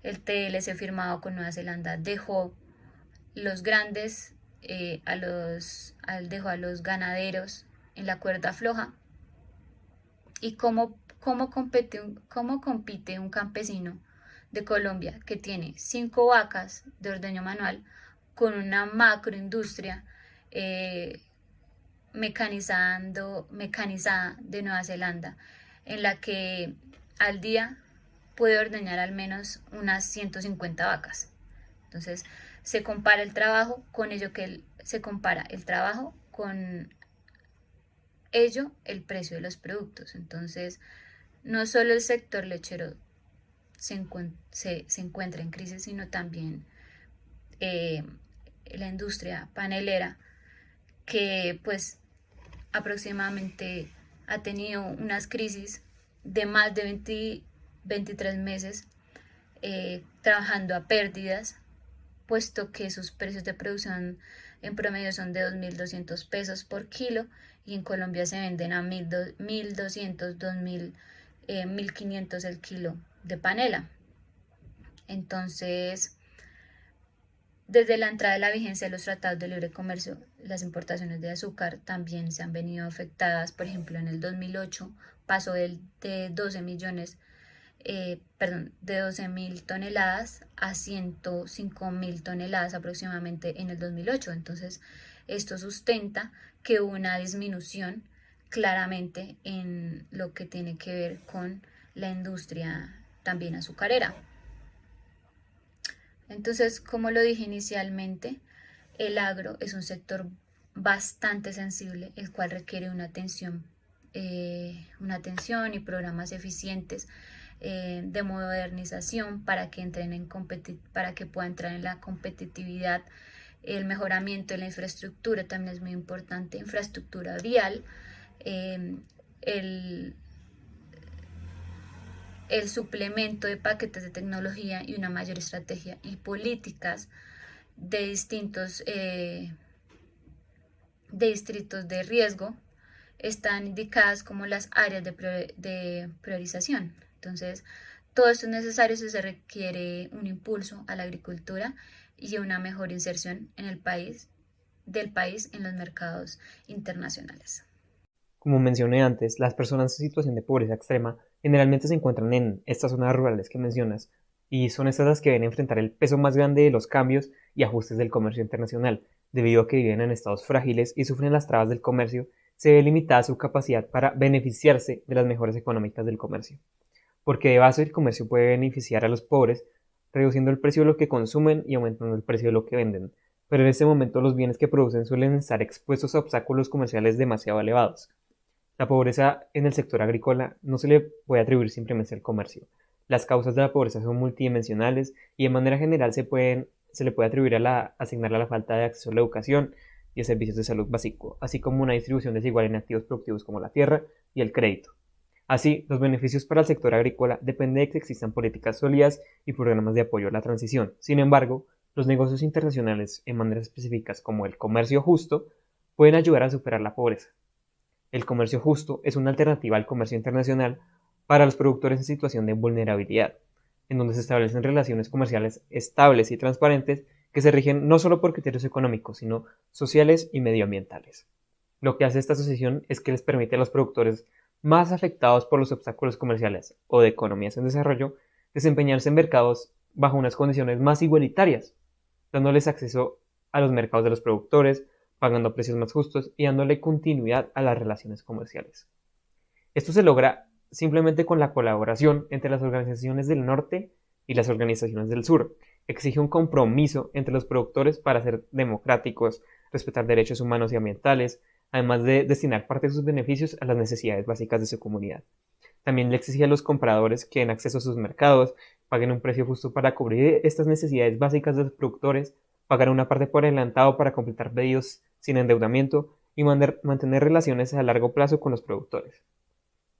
El TLC firmado con Nueva Zelanda dejó los grandes dejó a los ganaderos en la cuerda floja. ¿Y cómo compite un campesino de Colombia que tiene 5 vacas de ordeño manual con una macroindustria mecanizada de Nueva Zelanda, en la que al día puede ordeñar al menos unas 150 vacas? Entonces se compara el trabajo con ello, con ello el precio de los productos. Entonces no solo el sector lechero se encuentra en crisis, sino también la industria panelera, que pues aproximadamente ha tenido unas crisis de más de 23 meses trabajando a pérdidas, puesto que sus precios de producción en promedio son de 2.200 pesos por kilo y en Colombia se venden a 1.200, 2.000, 1.500 el kilo de panela. Entonces, desde la entrada de la vigencia de los tratados de libre comercio, las importaciones de azúcar también se han venido afectadas. Por ejemplo, en el 2008 pasó de 12.000 toneladas a 105.000 toneladas aproximadamente en el 2008. Entonces, esto sustenta que hubo una disminución claramente en lo que tiene que ver con la industria también azucarera. Entonces, como lo dije inicialmente, el agro es un sector bastante sensible, el cual requiere una atención y programas eficientes de modernización para que pueda entrar en la competitividad. El mejoramiento de la infraestructura también es muy importante, infraestructura vial, el suplemento de paquetes de tecnología y una mayor estrategia y políticas de distintos distritos de riesgo están indicadas como las áreas de priorización. Entonces, todo esto es necesario si se requiere un impulso a la agricultura y una mejor inserción del país en los mercados internacionales. Como mencioné antes, las personas en situación de pobreza extrema generalmente se encuentran en estas zonas rurales que mencionas, y son estas las que deben enfrentar el peso más grande de los cambios y ajustes del comercio internacional, debido a que viven en estados frágiles y sufren las trabas del comercio. Se ve limitada su capacidad para beneficiarse de las mejoras económicas del comercio, porque de base el comercio puede beneficiar a los pobres, reduciendo el precio de lo que consumen y aumentando el precio de lo que venden, pero en este momento los bienes que producen suelen estar expuestos a obstáculos comerciales demasiado elevados. La pobreza en el sector agrícola no se le puede atribuir simplemente al comercio. Las causas de la pobreza son multidimensionales y de manera general se le puede asignarle a la falta de acceso a la educación y a servicios de salud básico, así como una distribución desigual en activos productivos como la tierra y el crédito. Así, los beneficios para el sector agrícola dependen de que existan políticas sólidas y programas de apoyo a la transición. Sin embargo, los negocios internacionales, en maneras específicas como el comercio justo, pueden ayudar a superar la pobreza. El comercio justo es una alternativa al comercio internacional para los productores en situación de vulnerabilidad, en donde se establecen relaciones comerciales estables y transparentes que se rigen no solo por criterios económicos, sino sociales y medioambientales. Lo que hace esta asociación es que les permite a los productores más afectados por los obstáculos comerciales o de economías en desarrollo desempeñarse en mercados bajo unas condiciones más igualitarias, dándoles acceso a los mercados de los productores, pagando precios más justos y dándole continuidad a las relaciones comerciales. Esto se logra simplemente con la colaboración entre las organizaciones del norte y las organizaciones del sur. Exige un compromiso entre los productores para ser democráticos, respetar derechos humanos y ambientales, además de destinar parte de sus beneficios a las necesidades básicas de su comunidad. También le exige a los compradores que den acceso a sus mercados, paguen un precio justo para cubrir estas necesidades básicas de los productores, pagar una parte por adelantado para completar pedidos sin endeudamiento y mantener relaciones a largo plazo con los productores.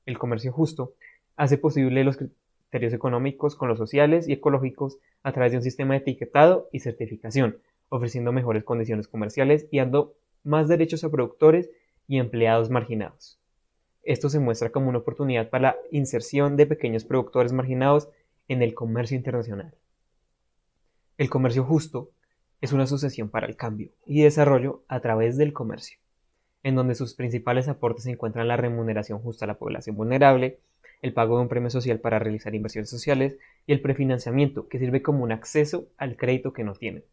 El comercio justo hace posible los criterios económicos con los sociales y ecológicos a través de un sistema de etiquetado y certificación, ofreciendo mejores condiciones comerciales y dando más derechos a productores y empleados marginados. Esto se muestra como una oportunidad para la inserción de pequeños productores marginados en el comercio internacional. El comercio justo es una asociación para el cambio y desarrollo a través del comercio, en donde sus principales aportes se encuentran la remuneración justa a la población vulnerable, el pago de un premio social para realizar inversiones sociales y el prefinanciamiento, que sirve como un acceso al crédito que no tienen.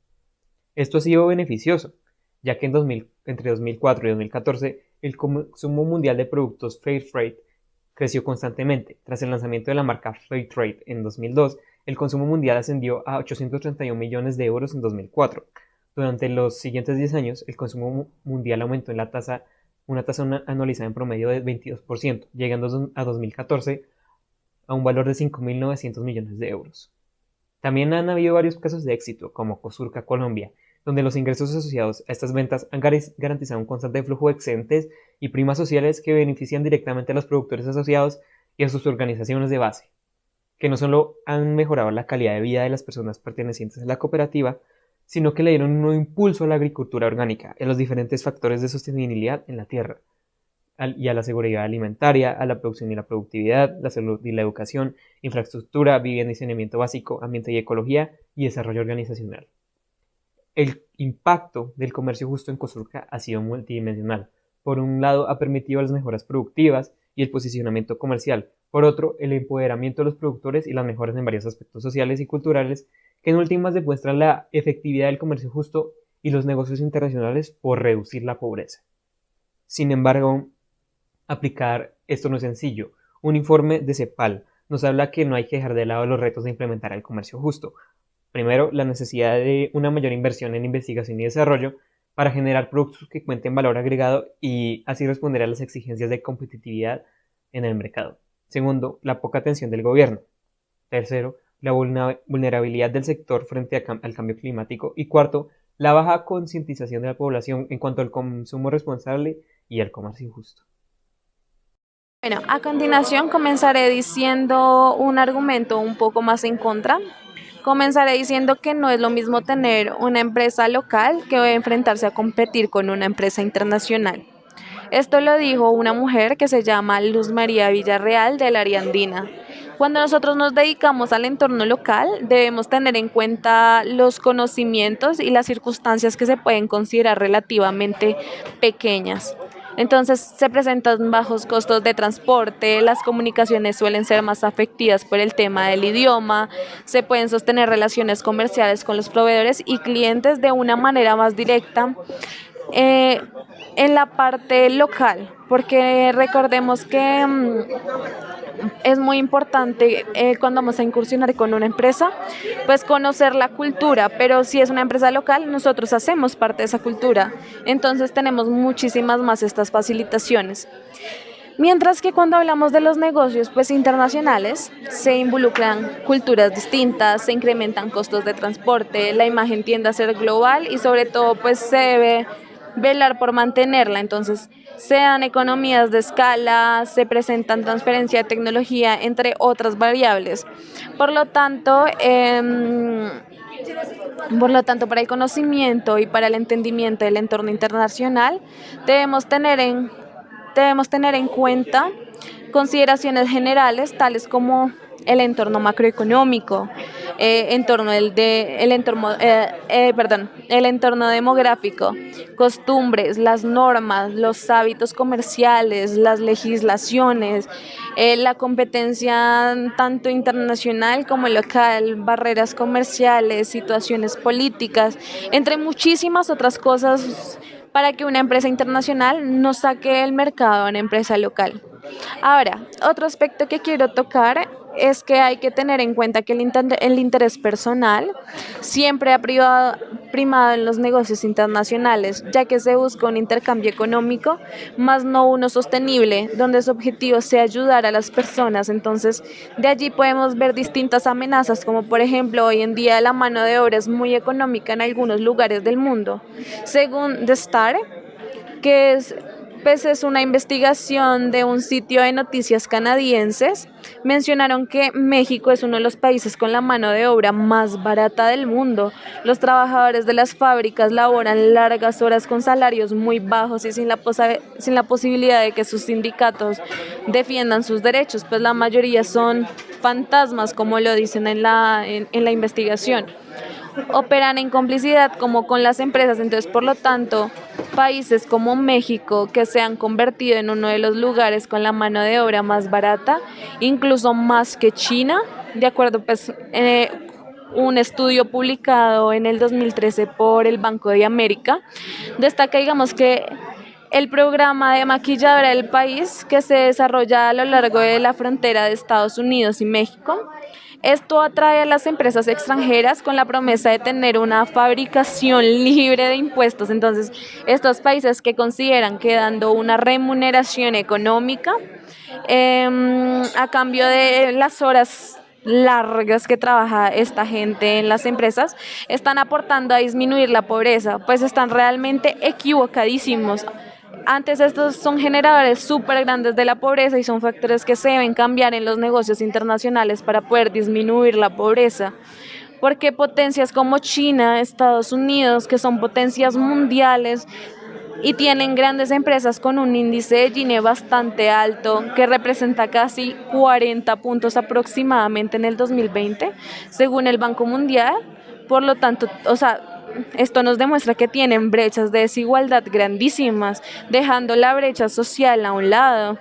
Esto ha sido beneficioso, ya que entre 2004 y 2014 el consumo mundial de productos Fair Trade creció constantemente. Tras el lanzamiento de la marca Fair Trade en 2002, el consumo mundial ascendió a 831 millones de euros en 2004. Durante los siguientes 10 años, el consumo mundial aumentó en una tasa anualizada en promedio de 22%, llegando a 2014 a un valor de 5.900 millones de euros. También han habido varios casos de éxito, como Cosurca Colombia, donde los ingresos asociados a estas ventas han garantizado un constante flujo de excedentes y primas sociales que benefician directamente a los productores asociados y a sus organizaciones de base, que no solo han mejorado la calidad de vida de las personas pertenecientes a la cooperativa, sino que le dieron un nuevo impulso a la agricultura orgánica y a los diferentes factores de sostenibilidad en la tierra, y a la seguridad alimentaria, a la producción y la productividad, la salud y la educación, infraestructura, vivienda y saneamiento básico, ambiente y ecología, y desarrollo organizacional. El impacto del comercio justo en Costa Rica ha sido multidimensional. Por un lado, ha permitido las mejoras productivas y el posicionamiento comercial. Por otro, el empoderamiento de los productores y las mejoras en varios aspectos sociales y culturales, que en últimas demuestran la efectividad del comercio justo y los negocios internacionales por reducir la pobreza. Sin embargo, aplicar esto no es sencillo. Un informe de CEPAL nos habla que no hay que dejar de lado los retos de implementar el comercio justo. Primero, la necesidad de una mayor inversión en investigación y desarrollo para generar productos que cuenten valor agregado y así responder a las exigencias de competitividad en el mercado. Segundo, la poca atención del gobierno. Tercero, la vulnerabilidad del sector frente al cambio climático. Y cuarto, la baja concientización de la población en cuanto al consumo responsable y al comercio justo. Bueno, a continuación comenzaré diciendo un argumento un poco más en contra. Comenzaré diciendo que no es lo mismo tener una empresa local que enfrentarse a competir con una empresa internacional. Esto lo dijo una mujer que se llama Luz María Villarreal del área andina. Cuando nosotros nos dedicamos al entorno local, debemos tener en cuenta los conocimientos y las circunstancias que se pueden considerar relativamente pequeñas. Entonces se presentan bajos costos de transporte, las comunicaciones suelen ser más afectadas por el tema del idioma, se pueden sostener relaciones comerciales con los proveedores y clientes de una manera más directa en la parte local, porque recordemos que es muy importante cuando vamos a incursionar con una empresa, pues conocer la cultura, pero si es una empresa local, nosotros hacemos parte de esa cultura, entonces tenemos muchísimas más estas facilitaciones. Mientras que cuando hablamos de los negocios pues internacionales, se involucran culturas distintas, se incrementan costos de transporte, la imagen tiende a ser global y sobre todo pues se debe velar por mantenerla, entonces se dan economías de escala, se presentan transferencia de tecnología, entre otras variables. Por lo tanto, para el conocimiento y para el entendimiento del entorno internacional, debemos tener en cuenta consideraciones generales, tales como el entorno macroeconómico, el entorno demográfico, costumbres, las normas, los hábitos comerciales, las legislaciones, la competencia tanto internacional como local, barreras comerciales, situaciones políticas, entre muchísimas otras cosas para que una empresa internacional no saque del mercado a una empresa local. Ahora, otro aspecto que quiero tocar es que hay que tener en cuenta que el interés personal siempre ha primado en los negocios internacionales, ya que se busca un intercambio económico, más no uno sostenible, donde su objetivo sea ayudar a las personas. Entonces, de allí podemos ver distintas amenazas, como por ejemplo, hoy en día la mano de obra es muy económica en algunos lugares del mundo. Según The Star, que es una investigación de un sitio de noticias canadienses, mencionaron que México es uno de los países con la mano de obra más barata del mundo. Los trabajadores de las fábricas laboran largas horas con salarios muy bajos y sin la posibilidad de que sus sindicatos defiendan sus derechos, pues la mayoría son fantasmas, como lo dicen en la investigación. Operan en complicidad como con las empresas, entonces por lo tanto países como México, que se han convertido en uno de los lugares con la mano de obra más barata, incluso más que China, de acuerdo pues un estudio publicado en el 2013 por el Banco de América, destaca digamos que el programa de maquilladora del país que se desarrolla a lo largo de la frontera de Estados Unidos y México. Esto atrae a las empresas extranjeras con la promesa de tener una fabricación libre de impuestos. Entonces, estos países que consideran que dando una remuneración económica a cambio de las horas largas que trabaja esta gente en las empresas, están aportando a disminuir la pobreza, pues están realmente equivocadísimos. Antes estos son generadores súper grandes de la pobreza y son factores que se deben cambiar en los negocios internacionales para poder disminuir la pobreza. Porque potencias como China, Estados Unidos, que son potencias mundiales y tienen grandes empresas con un índice de Gini bastante alto, que representa casi 40 puntos aproximadamente en el 2020, según el Banco Mundial. Por lo tanto, o sea, esto nos demuestra que tienen brechas de desigualdad grandísimas, dejando la brecha social a un lado.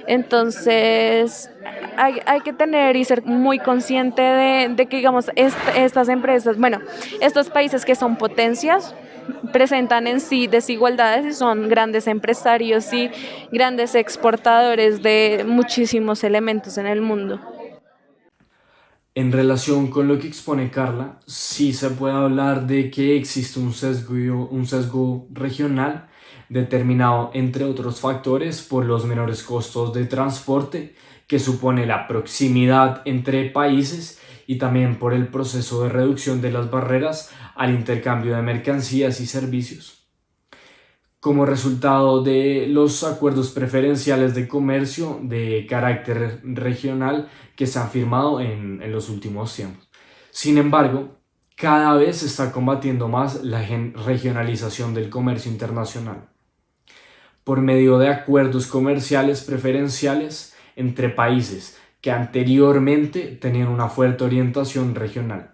Entonces, hay que tener y ser muy consciente de que, digamos, estas empresas, bueno, estos países que son potencias, presentan en sí desigualdades y son grandes empresarios y grandes exportadores de muchísimos elementos en el mundo. En relación con lo que expone Carla, sí se puede hablar de que existe un sesgo regional determinado, entre otros factores, por los menores costos de transporte que supone la proximidad entre países y también por el proceso de reducción de las barreras al intercambio de mercancías y servicios. Como resultado de los acuerdos preferenciales de comercio de carácter regional que se han firmado en los últimos tiempos. Sin embargo, cada vez se está combatiendo más la regionalización del comercio internacional por medio de acuerdos comerciales preferenciales entre países que anteriormente tenían una fuerte orientación regional,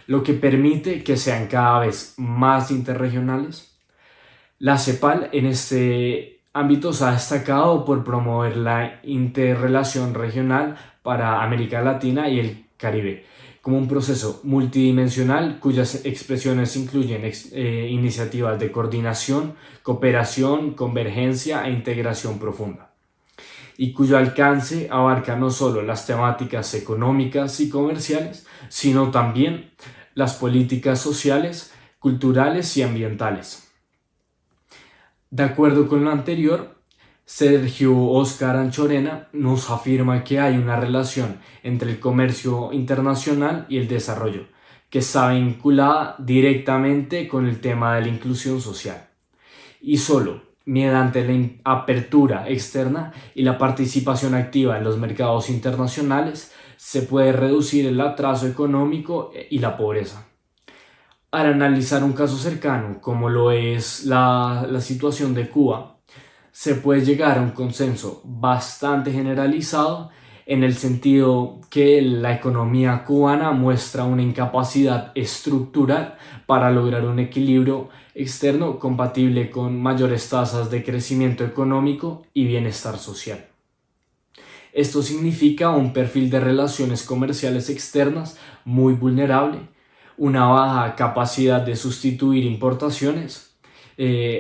lo que permite que sean cada vez más interregionales. La CEPAL en este ámbito se ha destacado por promover la interrelación regional para América Latina y el Caribe, como un proceso multidimensional cuyas expresiones incluyen iniciativas de coordinación, cooperación, convergencia e integración profunda, y cuyo alcance abarca no solo las temáticas económicas y comerciales, sino también las políticas sociales, culturales y ambientales. De acuerdo con lo anterior, Sergio Óscar Anchorena nos afirma que hay una relación entre el comercio internacional y el desarrollo, que está vinculada directamente con el tema de la inclusión social. Y solo mediante la apertura externa y la participación activa en los mercados internacionales se puede reducir el atraso económico y la pobreza. Al analizar un caso cercano, como lo es la situación de Cuba, se puede llegar a un consenso bastante generalizado en el sentido que la economía cubana muestra una incapacidad estructural para lograr un equilibrio externo compatible con mayores tasas de crecimiento económico y bienestar social. Esto significa un perfil de relaciones comerciales externas muy vulnerable, una baja capacidad de sustituir importaciones,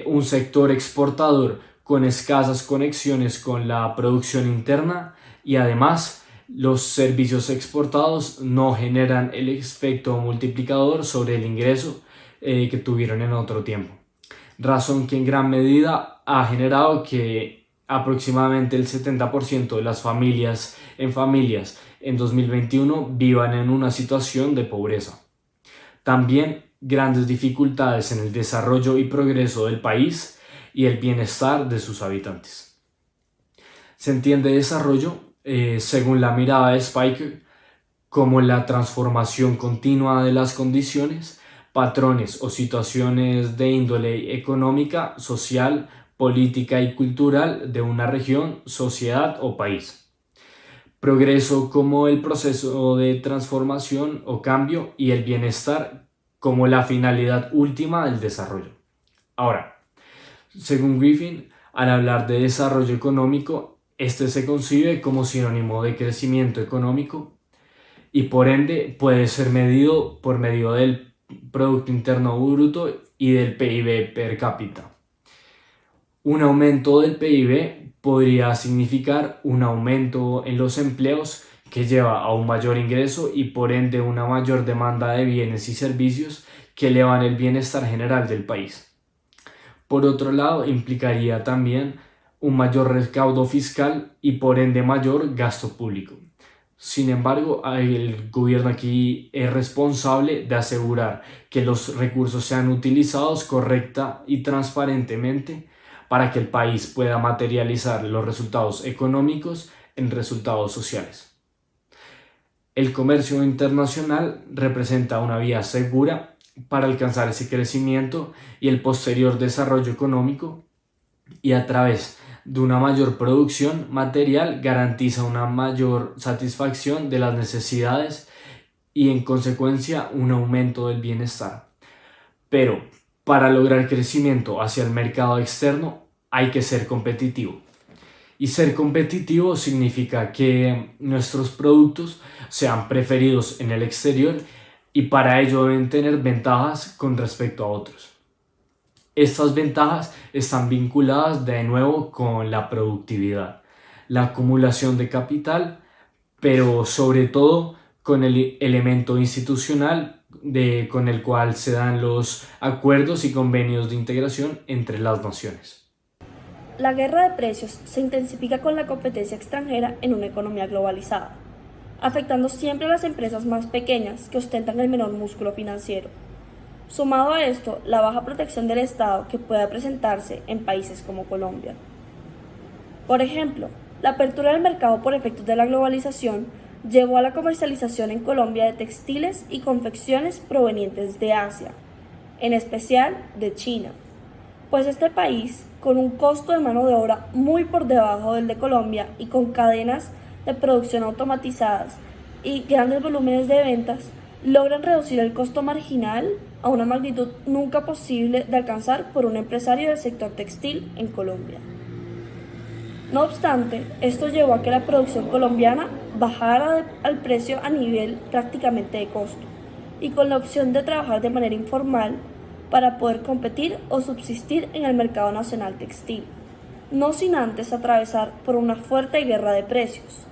un sector exportador con escasas conexiones con la producción interna y además los servicios exportados no generan el efecto multiplicador sobre el ingreso que tuvieron en otro tiempo, razón que en gran medida ha generado que aproximadamente el 70% de las familias en 2021 vivan en una situación de pobreza. También grandes dificultades en el desarrollo y progreso del país y el bienestar de sus habitantes. Se entiende desarrollo, según la mirada de Spiker, como la transformación continua de las condiciones, patrones o situaciones de índole económica, social, política y cultural de una región, sociedad o país. Progreso como el proceso de transformación o cambio y el bienestar como la finalidad última del desarrollo. Ahora, según Griffin, al hablar de desarrollo económico, este se concibe como sinónimo de crecimiento económico y por ende puede ser medido por medio del Producto Interno Bruto y del PIB per cápita. Un aumento del PIB podría significar un aumento en los empleos que lleva a un mayor ingreso y por ende una mayor demanda de bienes y servicios que elevan el bienestar general del país. Por otro lado, implicaría también un mayor recaudo fiscal y por ende mayor gasto público. Sin embargo, el gobierno aquí es responsable de asegurar que los recursos sean utilizados correcta y transparentemente para que el país pueda materializar los resultados económicos en resultados sociales. El comercio internacional representa una vía segura para alcanzar ese crecimiento y el posterior desarrollo económico, y a través de una mayor producción material garantiza una mayor satisfacción de las necesidades y en consecuencia un aumento del bienestar. Pero para lograr crecimiento hacia el mercado externo hay que ser competitivo. Y ser competitivo significa que nuestros productos sean preferidos en el exterior y para ello deben tener ventajas con respecto a otros. Estas ventajas están vinculadas de nuevo con la productividad, la acumulación de capital, pero sobre todo con el elemento institucional con el cual se dan los acuerdos y convenios de integración entre las naciones. La guerra de precios se intensifica con la competencia extranjera en una economía globalizada, afectando siempre a las empresas más pequeñas que ostentan el menor músculo financiero. Sumado a esto, la baja protección del Estado que pueda presentarse en países como Colombia. Por ejemplo, la apertura del mercado por efectos de la globalización llevó a la comercialización en Colombia de textiles y confecciones provenientes de Asia, en especial de China, pues este país, con un costo de mano de obra muy por debajo del de Colombia y con cadenas de producción automatizadas y grandes volúmenes de ventas, logran reducir el costo marginal a una magnitud nunca posible de alcanzar por un empresario del sector textil en Colombia. No obstante, esto llevó a que la producción colombiana bajara al precio a nivel prácticamente de costo y con la opción de trabajar de manera informal para poder competir o subsistir en el mercado nacional textil, no sin antes atravesar por una fuerte guerra de precios,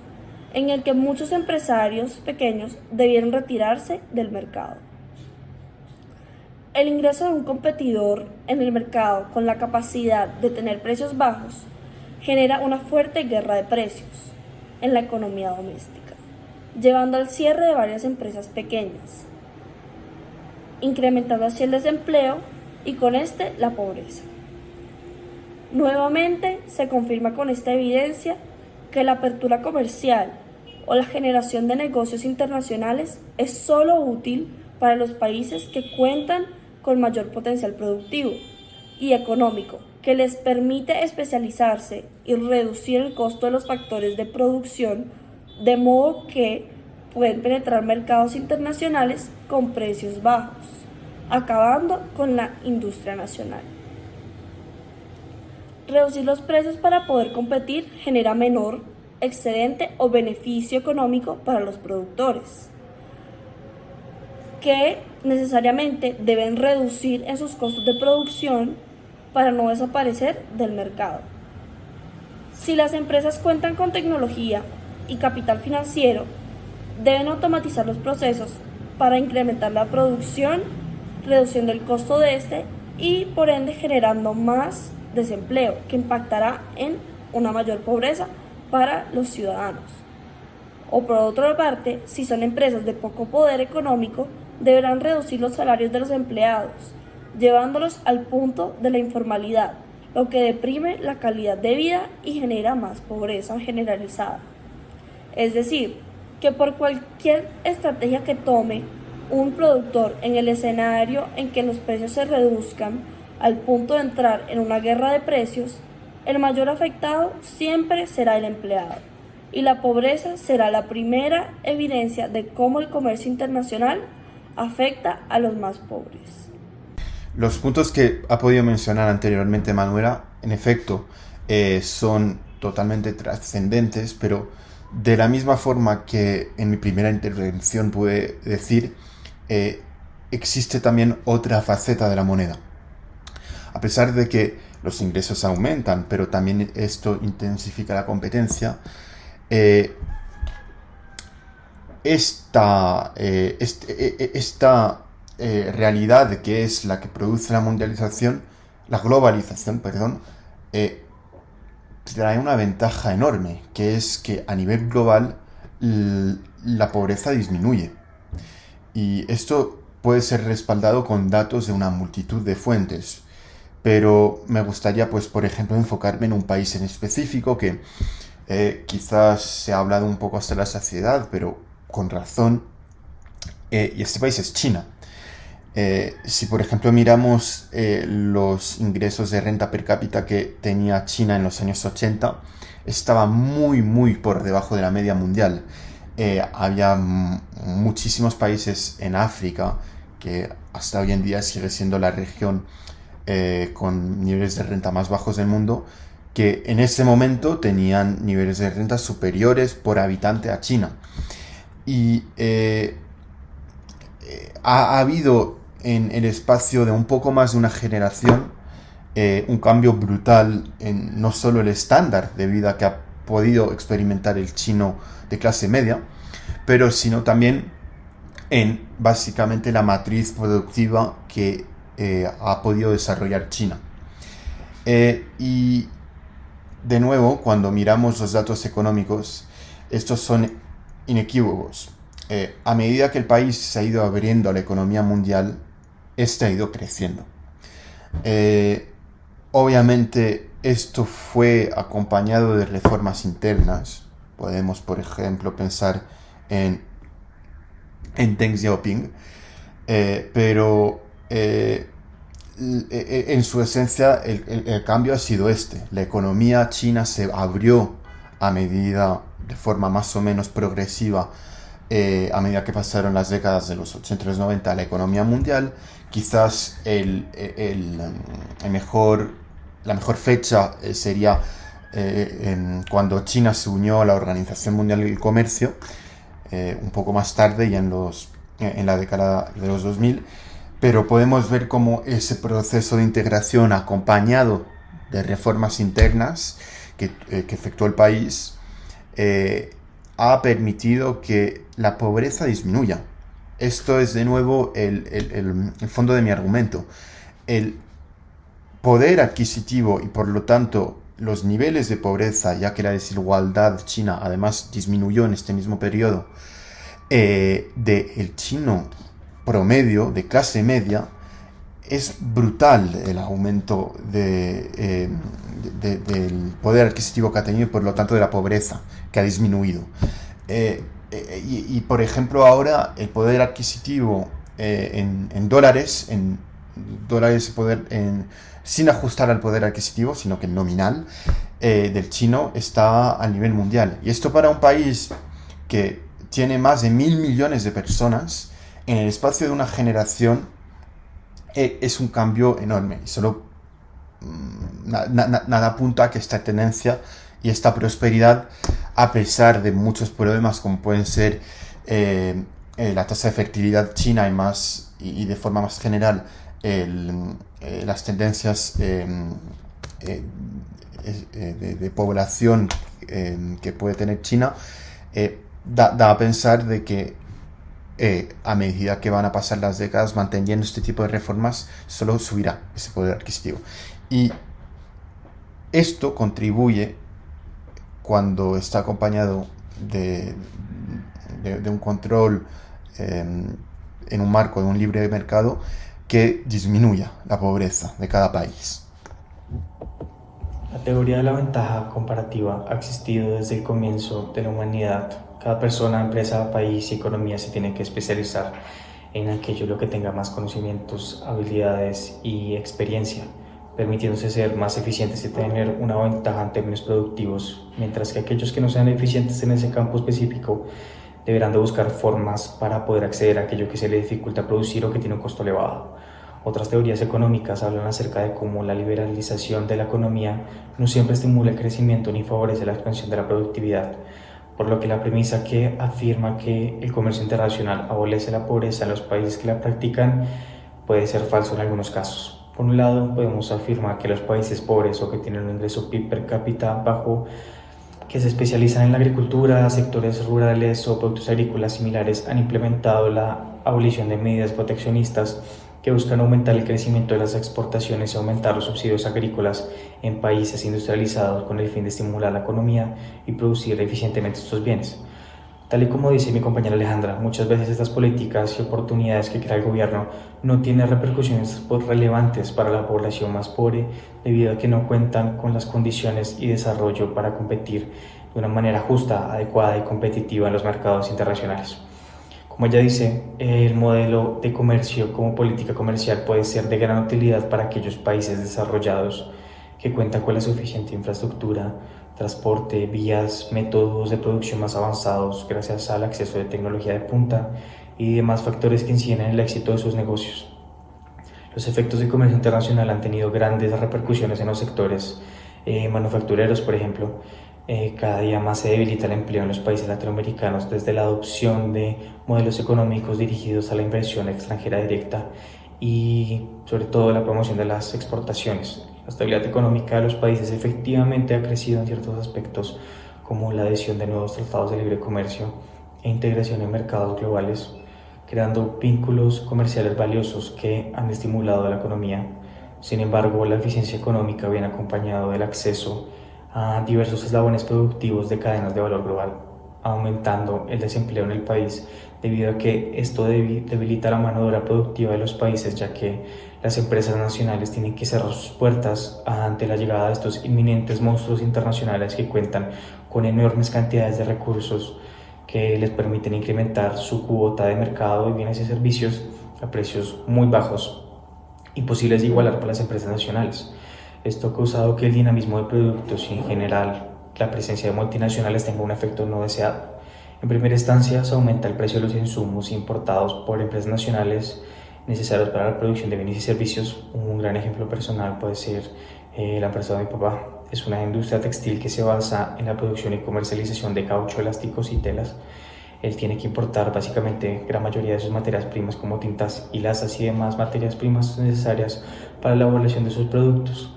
en el que muchos empresarios pequeños debieron retirarse del mercado. El ingreso de un competidor en el mercado con la capacidad de tener precios bajos genera una fuerte guerra de precios en la economía doméstica, llevando al cierre de varias empresas pequeñas, incrementando así el desempleo y con este la pobreza. Nuevamente se confirma con esta evidencia que la apertura comercial o la generación de negocios internacionales es solo útil para los países que cuentan con mayor potencial productivo y económico, que les permite especializarse y reducir el costo de los factores de producción, de modo que pueden penetrar mercados internacionales con precios bajos, acabando con la industria nacional. Reducir los precios para poder competir genera menor excedente o beneficio económico para los productores, que necesariamente deben reducir en sus costos de producción para no desaparecer del mercado. Si las empresas cuentan con tecnología y capital financiero, deben automatizar los procesos para incrementar la producción, reduciendo el costo de este y por ende generando más desempleo que impactará en una mayor pobreza para los ciudadanos. O por otra parte, si son empresas de poco poder económico, deberán reducir los salarios de los empleados, llevándolos al punto de la informalidad, lo que deprime la calidad de vida y genera más pobreza generalizada. Es decir, que por cualquier estrategia que tome un productor en el escenario en que los precios se reduzcan al punto de entrar en una guerra de precios, el mayor afectado siempre será el empleado, y la pobreza será la primera evidencia de cómo el comercio internacional afecta a los más pobres. Los puntos que ha podido mencionar anteriormente Manuela, en efecto, son totalmente trascendentes, pero de la misma forma que en mi primera intervención pude decir, existe también otra faceta de la moneda. A pesar de que los ingresos aumentan, pero también esto intensifica la competencia, esta realidad que es la que produce la globalización, trae una ventaja enorme, que es que a nivel global la pobreza disminuye. Y esto puede ser respaldado con datos de una multitud de fuentes. pero me gustaría, pues, por ejemplo, enfocarme en un país en específico que quizás se ha hablado un poco hasta la saciedad, pero con razón, y este país es China. Si por ejemplo miramos los ingresos de renta per cápita que tenía China en los años 80, estaba muy por debajo de la media mundial. Había muchísimos países en África, que hasta hoy en día sigue siendo la región con niveles de renta más bajos del mundo, que en ese momento tenían niveles de renta superiores por habitante a China. Y ha habido en el espacio de un poco más de una generación un cambio brutal en no solo el estándar de vida que ha podido experimentar el chino de clase media, pero sino también en básicamente la matriz productiva que ha podido desarrollar China. Y de nuevo, cuando miramos los datos económicos, estos son inequívocos. A medida que el país se ha ido abriendo a la economía mundial, este ha ido creciendo. Obviamente esto fue acompañado de reformas internas. Podemos, por ejemplo, pensar en Deng Xiaoping, pero en su esencia el cambio ha sido este. La economía china se abrió a medida, de forma más o menos progresiva, a medida que pasaron las décadas de los 80 y los 90 a la economía mundial. Quizás la mejor fecha sería cuando China se unió a la Organización Mundial del Comercio, un poco más tarde, ya en la década de los 2000, pero podemos ver cómo ese proceso de integración acompañado de reformas internas que efectuó el país ha permitido que la pobreza disminuya. Esto es de nuevo el fondo de mi argumento. El poder adquisitivo y por lo tanto los niveles de pobreza, ya que la desigualdad china además disminuyó en este mismo periodo, del chino promedio, de clase media, es brutal el aumento del poder adquisitivo que ha tenido y por lo tanto de la pobreza que ha disminuido. Y por ejemplo ahora el poder adquisitivo en dólares sin ajustar al poder adquisitivo, sino que nominal, del chino está a nivel mundial. Y esto para un país que tiene más de 1.000 millones de personas, en el espacio de una generación, es un cambio enorme. Y solo nada apunta a que esta tendencia y esta prosperidad, a pesar de muchos problemas como pueden ser la tasa de fertilidad china y de forma más general las tendencias de población que puede tener China, da a pensar de que a medida que van a pasar las décadas manteniendo este tipo de reformas, solo subirá ese poder adquisitivo. Y esto contribuye, cuando está acompañado de un control en un marco de un libre mercado, que disminuya la pobreza de cada país. La teoría de la ventaja comparativa ha existido desde el comienzo de la humanidad. Cada persona, empresa, país y economía se tiene que especializar en aquello en lo que tenga más conocimientos, habilidades y experiencia, permitiéndose ser más eficientes y tener una ventaja en términos productivos, mientras que aquellos que no sean eficientes en ese campo específico deberán de buscar formas para poder acceder a aquello que se les dificulta producir o que tiene un costo elevado. Otras teorías económicas hablan acerca de cómo la liberalización de la economía no siempre estimula el crecimiento ni favorece la expansión de la productividad, por lo que la premisa que afirma que el comercio internacional abolece la pobreza en los países que la practican puede ser falso en algunos casos. Por un lado, podemos afirmar que los países pobres o que tienen un ingreso PIB per cápita bajo, que se especializan en la agricultura, sectores rurales o productos agrícolas similares, han implementado la abolición de medidas proteccionistas que buscan aumentar el crecimiento de las exportaciones y aumentar los subsidios agrícolas en países industrializados con el fin de estimular la economía y producir eficientemente estos bienes. Tal y como dice mi compañera Alejandra, muchas veces estas políticas y oportunidades que crea el gobierno no tienen repercusiones relevantes para la población más pobre debido a que no cuentan con las condiciones y desarrollo para competir de una manera justa, adecuada y competitiva en los mercados internacionales. Como ella dice, el modelo de comercio como política comercial puede ser de gran utilidad para aquellos países desarrollados que cuentan con la suficiente infraestructura, transporte, vías, métodos de producción más avanzados gracias al acceso de tecnología de punta y demás factores que inciden en el éxito de sus negocios. Los efectos de comercio internacional han tenido grandes repercusiones en los sectores manufactureros, por ejemplo. Cada día más se debilita el empleo en los países latinoamericanos desde la adopción de modelos económicos dirigidos a la inversión extranjera directa y sobre todo la promoción de las exportaciones. La estabilidad económica de los países efectivamente ha crecido en ciertos aspectos como la adhesión de nuevos tratados de libre comercio e integración en mercados globales, creando vínculos comerciales valiosos que han estimulado la economía. Sin embargo, la eficiencia económica viene acompañado del acceso a diversos eslabones productivos de cadenas de valor global, aumentando el desempleo en el país debido a que esto debilita la mano de obra productiva de los países, ya que las empresas nacionales tienen que cerrar sus puertas ante la llegada de estos inminentes monstruos internacionales que cuentan con enormes cantidades de recursos que les permiten incrementar su cuota de mercado de bienes y servicios a precios muy bajos, imposibles de igualar para las empresas nacionales. Esto ha causado que el dinamismo de productos y en general la presencia de multinacionales tenga un efecto no deseado. En primera instancia, se aumenta el precio de los insumos importados por empresas nacionales necesarios para la producción de bienes y servicios. Un gran ejemplo personal puede ser la empresa de mi papá. Es una industria textil que se basa en la producción y comercialización de caucho, elásticos y telas. Él tiene que importar básicamente gran mayoría de sus materias primas como tintas, hilazas y demás materias primas necesarias para la elaboración de sus productos.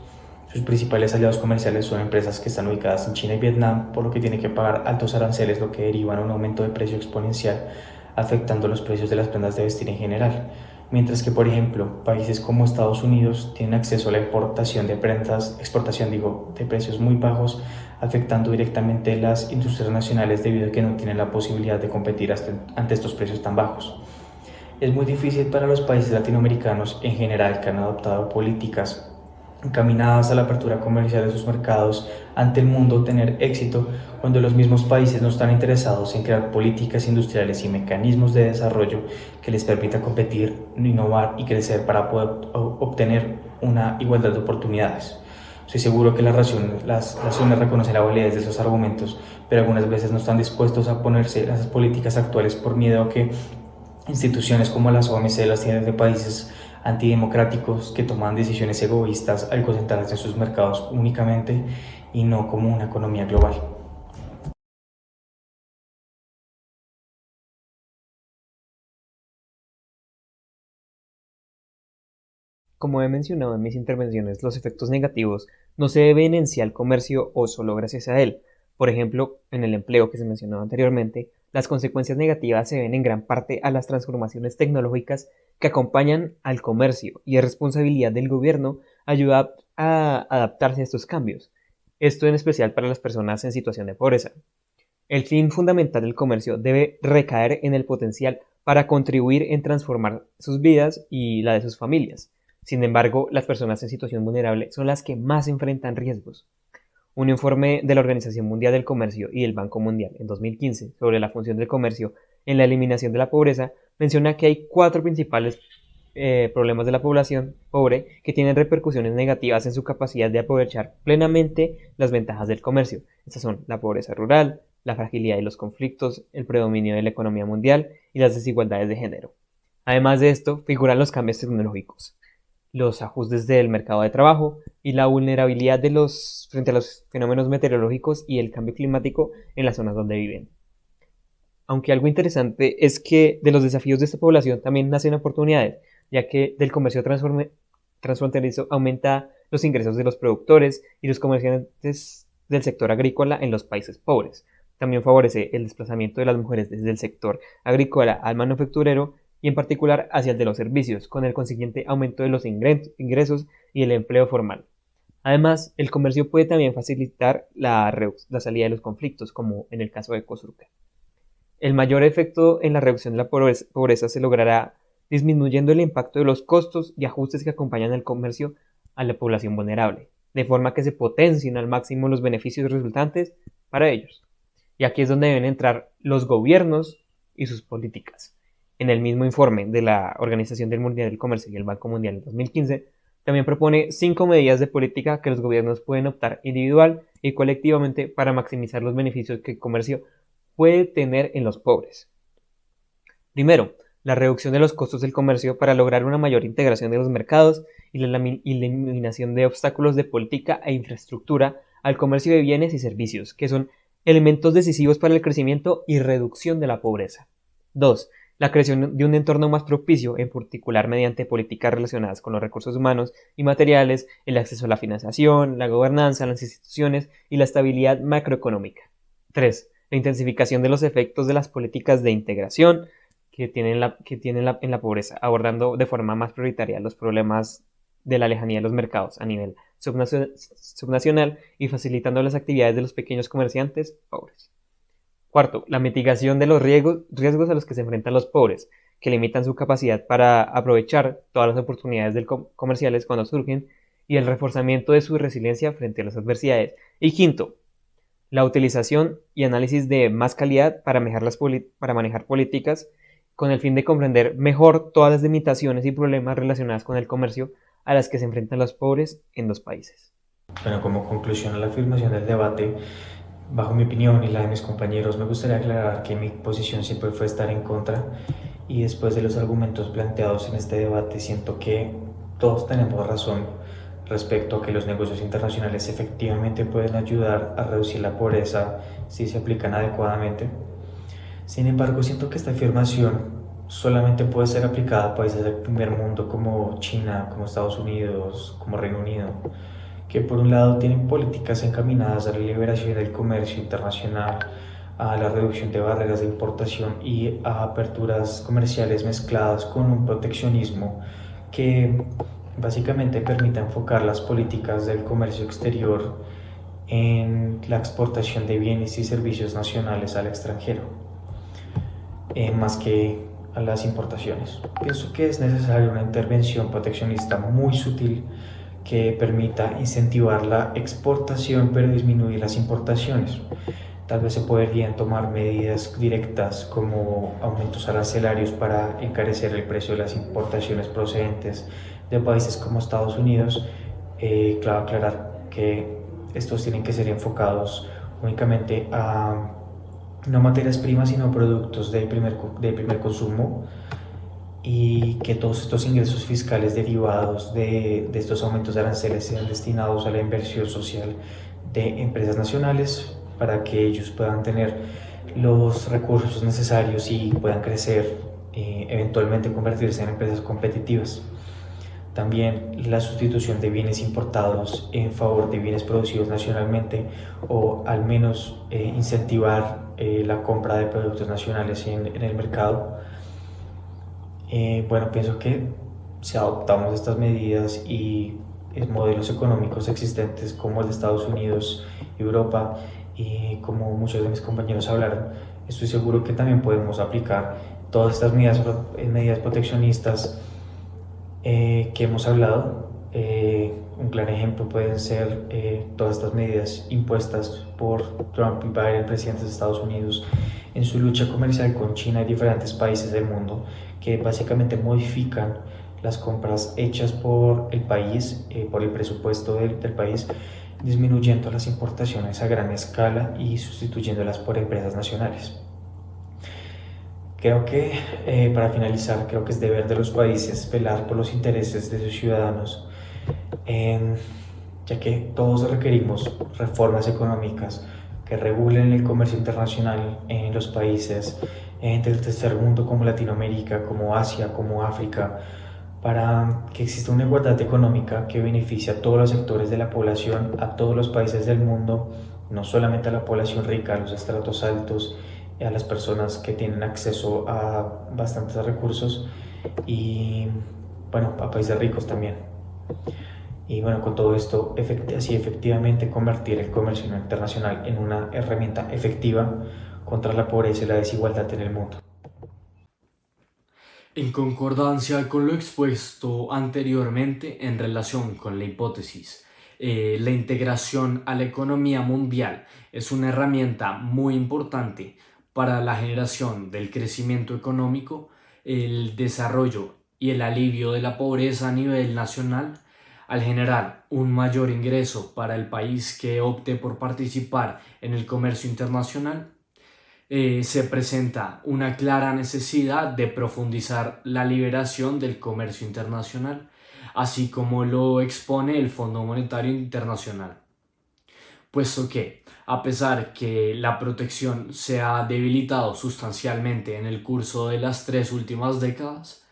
Sus principales aliados comerciales son empresas que están ubicadas en China y Vietnam, por lo que tiene que pagar altos aranceles, lo que deriva en un aumento de precio exponencial, afectando los precios de las prendas de vestir en general. Mientras que, por ejemplo, países como Estados Unidos tienen acceso a la importación de prendas, de precios muy bajos, afectando directamente las industrias nacionales debido a que no tienen la posibilidad de competir ante estos precios tan bajos. Es muy difícil para los países latinoamericanos en general que han adoptado políticas encaminadas a la apertura comercial de sus mercados ante el mundo tener éxito cuando los mismos países no están interesados en crear políticas industriales y mecanismos de desarrollo que les permita competir, innovar y crecer para poder obtener una igualdad de oportunidades. Estoy seguro que las naciones reconocen la validez de esos argumentos, pero algunas veces no están dispuestos a ponerse a esas políticas actuales por miedo a que instituciones como las OMC las tienen de países antidemocráticos que toman decisiones egoístas al concentrarse en sus mercados únicamente y no como una economía global. Como he mencionado en mis intervenciones, los efectos negativos no se deben en sí al comercio o solo gracias a él. Por ejemplo, en el empleo que se mencionó anteriormente, las consecuencias negativas se deben en gran parte a las transformaciones tecnológicas que acompañan al comercio y es responsabilidad del gobierno ayudar a adaptarse a estos cambios. Esto en especial para las personas en situación de pobreza. El fin fundamental del comercio debe recaer en el potencial para contribuir en transformar sus vidas y la de sus familias. Sin embargo, las personas en situación vulnerable son las que más enfrentan riesgos. Un informe de la Organización Mundial del Comercio y del Banco Mundial en 2015 sobre la función del comercio en la eliminación de la pobreza menciona que hay 4 principales problemas de la población pobre que tienen repercusiones negativas en su capacidad de aprovechar plenamente las ventajas del comercio. Estas son la pobreza rural, la fragilidad y los conflictos, el predominio de la economía mundial y las desigualdades de género. Además de esto, figuran los cambios tecnológicos, los ajustes del mercado de trabajo y la vulnerabilidad frente a los fenómenos meteorológicos y el cambio climático en las zonas donde viven. Aunque algo interesante es que de los desafíos de esta población también nacen oportunidades, ya que del comercio transfronterizo aumenta los ingresos de los productores y los comerciantes del sector agrícola en los países pobres. También favorece el desplazamiento de las mujeres desde el sector agrícola al manufacturero y en particular hacia el de los servicios, con el consiguiente aumento de los ingresos y el empleo formal. Además, el comercio puede también facilitar la salida de los conflictos, como en el caso de Costa Rica. El mayor efecto en la reducción de la pobreza se logrará disminuyendo el impacto de los costos y ajustes que acompañan el comercio a la población vulnerable, de forma que se potencien al máximo los beneficios resultantes para ellos. Y aquí es donde deben entrar los gobiernos y sus políticas. En el mismo informe de la Organización Mundial del Comercio y el Banco Mundial en 2015, también propone 5 medidas de política que los gobiernos pueden optar individual y colectivamente para maximizar los beneficios que el comercio puede tener en los pobres. Primero, la reducción de los costos del comercio para lograr una mayor integración de los mercados y la eliminación de obstáculos de política e infraestructura al comercio de bienes y servicios, que son elementos decisivos para el crecimiento y reducción de la pobreza. 2. La creación de un entorno más propicio, en particular mediante políticas relacionadas con los recursos humanos y materiales, el acceso a la financiación, la gobernanza, las instituciones y la estabilidad macroeconómica. 3. La intensificación de los efectos de las políticas de integración que tienen en la pobreza, abordando de forma más prioritaria los problemas de la lejanía de los mercados a nivel subnacional y facilitando las actividades de los pequeños comerciantes pobres. Cuarto, la mitigación de los riesgos a los que se enfrentan los pobres, que limitan su capacidad para aprovechar todas las oportunidades comerciales cuando surgen, y el reforzamiento de su resiliencia frente a las adversidades. Y quinto, la utilización y análisis de más calidad para manejar políticas con el fin de comprender mejor todas las limitaciones y problemas relacionados con el comercio a las que se enfrentan los pobres en los países. Bueno, como conclusión a la afirmación del debate, bajo mi opinión y la de mis compañeros, me gustaría aclarar que mi posición siempre fue estar en contra, y después de los argumentos planteados en este debate siento que todos tenemos razón respecto a que los negocios internacionales efectivamente pueden ayudar a reducir la pobreza si se aplican adecuadamente. Sin embargo, siento que esta afirmación solamente puede ser aplicada a países del primer mundo como China, como Estados Unidos, como Reino Unido, que por un lado tienen políticas encaminadas a la liberación del comercio internacional, a la reducción de barreras de importación y a aperturas comerciales mezcladas con un proteccionismo que básicamente permite enfocar las políticas del comercio exterior en la exportación de bienes y servicios nacionales al extranjero, más que a las importaciones. Pienso que es necesaria una intervención proteccionista muy sutil que permita incentivar la exportación pero disminuir las importaciones. Tal vez se podrían tomar medidas directas como aumentos arancelarios para encarecer el precio de las importaciones procedentes de países como Estados Unidos. Claro, aclarar que estos tienen que ser enfocados únicamente a no materias primas sino productos de primer consumo, y que todos estos ingresos fiscales derivados de estos aumentos de aranceles sean destinados a la inversión social de empresas nacionales para que ellos puedan tener los recursos necesarios y puedan crecer, eventualmente convertirse en empresas competitivas. También la sustitución de bienes importados en favor de bienes producidos nacionalmente, o al menos incentivar la compra de productos nacionales en el mercado. Bueno, pienso que si adoptamos estas medidas y modelos económicos existentes como el de Estados Unidos, Europa, y como muchos de mis compañeros hablaron, estoy seguro que también podemos aplicar todas estas medidas proteccionistas que hemos hablado. Un claro ejemplo pueden ser todas estas medidas impuestas por Trump y Biden, presidentes de Estados Unidos, en su lucha comercial con China y diferentes países del mundo, que básicamente modifican las compras hechas por el país, por el presupuesto del país, disminuyendo las importaciones a gran escala y sustituyéndolas por empresas nacionales. Creo que, para finalizar, creo que es deber de los países velar por los intereses de sus ciudadanos, ya que todos requerimos reformas económicas que regulen el comercio internacional en los países del tercer mundo como Latinoamérica, como Asia, como África, para que exista una igualdad económica que beneficie a todos los sectores de la población, a todos los países del mundo, no solamente a la población rica, a los estratos altos, a las personas que tienen acceso a bastantes recursos, y bueno, a países ricos también. Y bueno, con todo esto, así efectivamente convertir el comercio internacional en una herramienta efectiva contra la pobreza y la desigualdad en el mundo. En concordancia con lo expuesto anteriormente en relación con la hipótesis, la integración a la economía mundial es una herramienta muy importante para la generación del crecimiento económico, el desarrollo y el alivio de la pobreza a nivel nacional, al generar un mayor ingreso para el país que opte por participar en el comercio internacional. Se presenta una clara necesidad de profundizar la liberación del comercio internacional, así como lo expone el Fondo Monetario Internacional, puesto que, a pesar que la protección se ha debilitado sustancialmente en el curso de las 3 últimas décadas,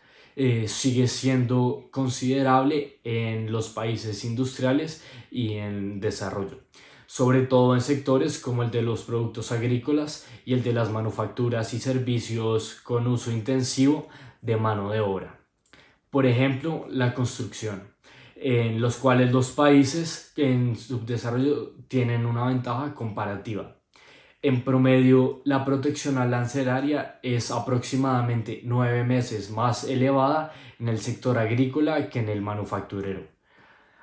sigue siendo considerable en los países industriales y en desarrollo, sobre todo en sectores como el de los productos agrícolas y el de las manufacturas y servicios con uso intensivo de mano de obra. Por ejemplo, la construcción, en los cuales los países en subdesarrollo tienen una ventaja comparativa. En promedio, la protección arancelaria es aproximadamente 9 meses más elevada en el sector agrícola que en el manufacturero.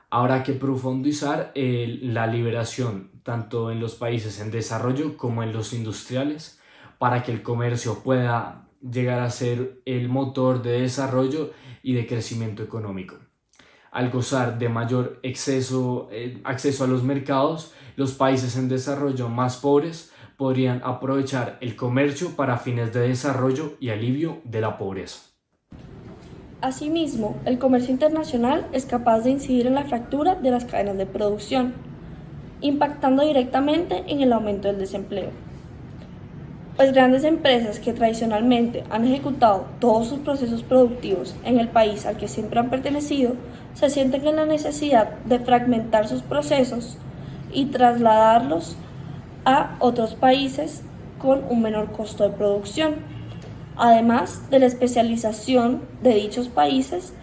Habrá que profundizar la liberación tanto en los países en desarrollo como en los industriales para que el comercio pueda llegar a ser el motor de desarrollo y de crecimiento económico. Al gozar de mayor acceso a los mercados, los países en desarrollo más pobres podrían aprovechar el comercio para fines de desarrollo y alivio de la pobreza. Asimismo, el comercio internacional es capaz de incidir en la fractura de las cadenas de producción, impactando directamente en el aumento del desempleo. Pues grandes empresas que tradicionalmente han ejecutado todos sus procesos productivos en el país al que siempre han pertenecido, se sienten en la necesidad de fragmentar sus procesos y trasladarlos a otros países con un menor costo de producción, además de la especialización de dichos países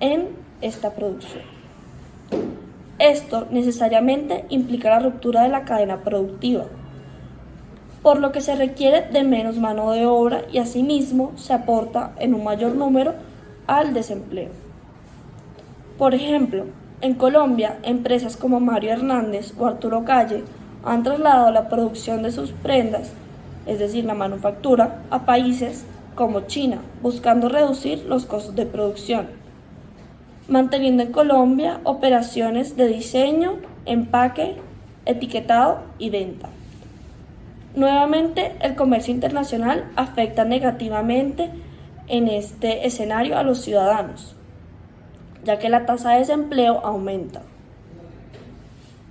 en esta producción. Esto necesariamente implica la ruptura de la cadena productiva, por lo que se requiere de menos mano de obra y asimismo se aporta en un mayor número al desempleo. Por ejemplo, en Colombia, empresas como Mario Hernández o Arturo Calle han trasladado la producción de sus prendas, es decir, la manufactura, a países como China, buscando reducir los costos de producción, manteniendo en Colombia operaciones de diseño, empaque, etiquetado y venta. Nuevamente, el comercio internacional afecta negativamente en este escenario a los ciudadanos, ya que la tasa de desempleo aumenta.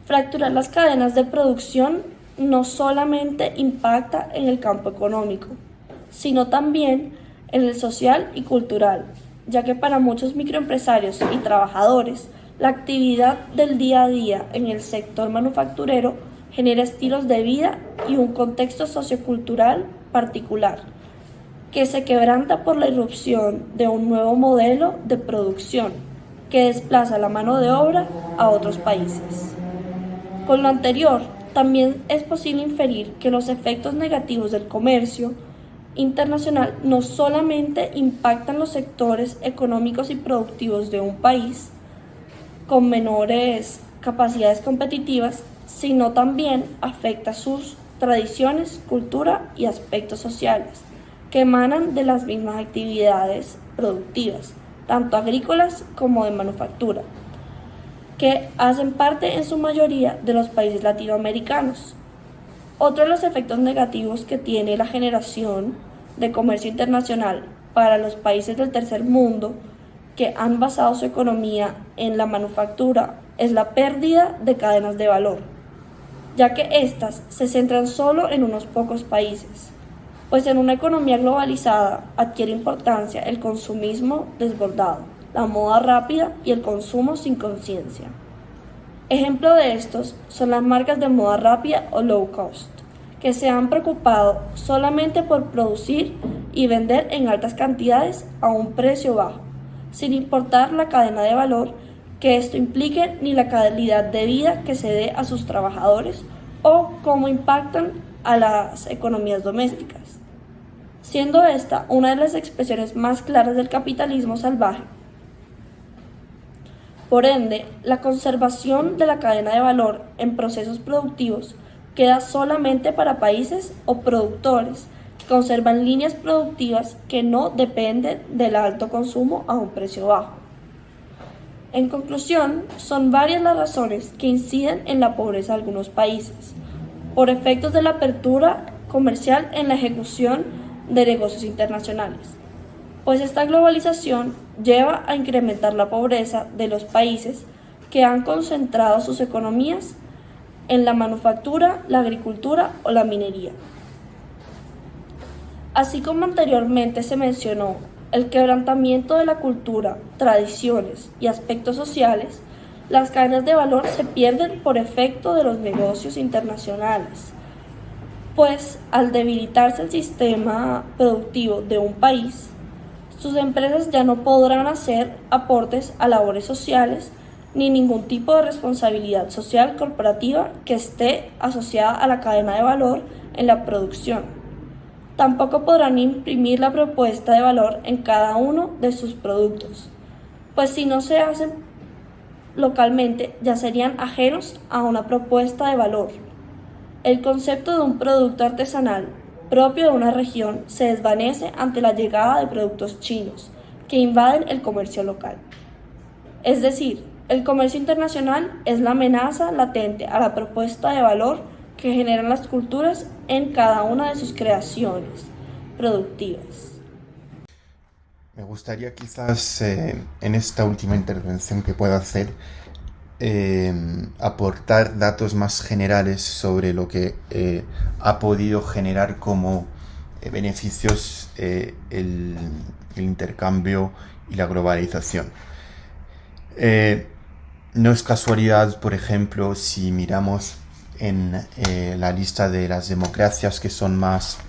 Fracturar las cadenas de producción no solamente impacta en el campo económico, sino también en el social y cultural, ya que para muchos microempresarios y trabajadores, la actividad del día a día en el sector manufacturero genera estilos de vida y un contexto sociocultural particular, que se quebranta por la irrupción de un nuevo modelo de producción que desplaza la mano de obra a otros países. Con lo anterior, también es posible inferir que los efectos negativos del comercio internacional no solamente impactan los sectores económicos y productivos de un país con menores capacidades competitivas, sino también afecta sus tradiciones, cultura y aspectos sociales que emanan de las mismas actividades productivas, tanto agrícolas como de manufactura, que hacen parte en su mayoría de los países latinoamericanos. Otro de los efectos negativos que tiene la generación de comercio internacional para los países del tercer mundo que han basado su economía en la manufactura es la pérdida de cadenas de valor, ya que éstas se centran solo en unos pocos países, pues en una economía globalizada adquiere importancia el consumismo desbordado, la moda rápida y el consumo sin conciencia. Ejemplo de estos son las marcas de moda rápida o low cost, que se han preocupado solamente por producir y vender en altas cantidades a un precio bajo, sin importar la cadena de valor que esto implique ni la calidad de vida que se dé a sus trabajadores o cómo impactan a las economías domésticas, siendo esta una de las expresiones más claras del capitalismo salvaje. Por ende, la conservación de la cadena de valor en procesos productivos queda solamente para países o productores que conservan líneas productivas que no dependen del alto consumo a un precio bajo. En conclusión, son varias las razones que inciden en la pobreza de algunos países, por efectos de la apertura comercial en la ejecución de negocios internacionales, pues esta globalización lleva a incrementar la pobreza de los países que han concentrado sus economías en la manufactura, la agricultura o la minería. Así como anteriormente se mencionó, el quebrantamiento de la cultura, tradiciones y aspectos sociales, las cadenas de valor se pierden por efecto de los negocios internacionales, pues al debilitarse el sistema productivo de un país, sus empresas ya no podrán hacer aportes a labores sociales ni ningún tipo de responsabilidad social corporativa que esté asociada a la cadena de valor en la producción. Tampoco podrán imprimir la propuesta de valor en cada uno de sus productos, pues si no se hacen localmente ya serían ajenos a una propuesta de valor. El concepto de un producto artesanal propio de una región se desvanece ante la llegada de productos chinos que invaden el comercio local. Es decir, el comercio internacional es la amenaza latente a la propuesta de valor que generan las culturas en cada una de sus creaciones productivas. Me gustaría quizás en esta última intervención que pueda hacer aportar datos más generales sobre lo que ha podido generar como beneficios el intercambio y la globalización. No es casualidad, por ejemplo, si miramos en la lista de las democracias que son más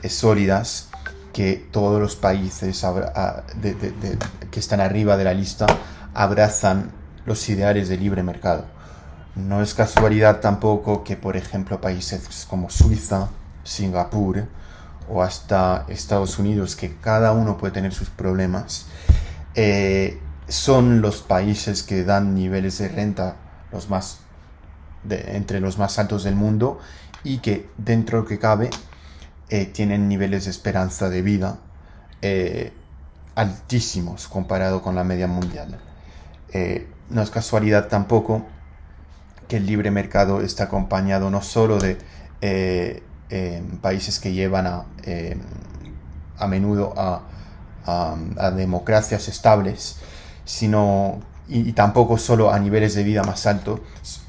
sólidas, que todos los países que están arriba de la lista abrazan los ideales de libre mercado. No es casualidad tampoco que, por ejemplo, países como Suiza, Singapur o hasta Estados Unidos, que cada uno puede tener sus problemas, son los países que dan niveles de renta entre los más altos del mundo y que, dentro de lo que cabe, tienen niveles de esperanza de vida altísimos comparado con la media mundial. No es casualidad tampoco que el libre mercado está acompañado no solo de países que llevan a menudo a democracias estables, y tampoco solo a niveles de vida más altos,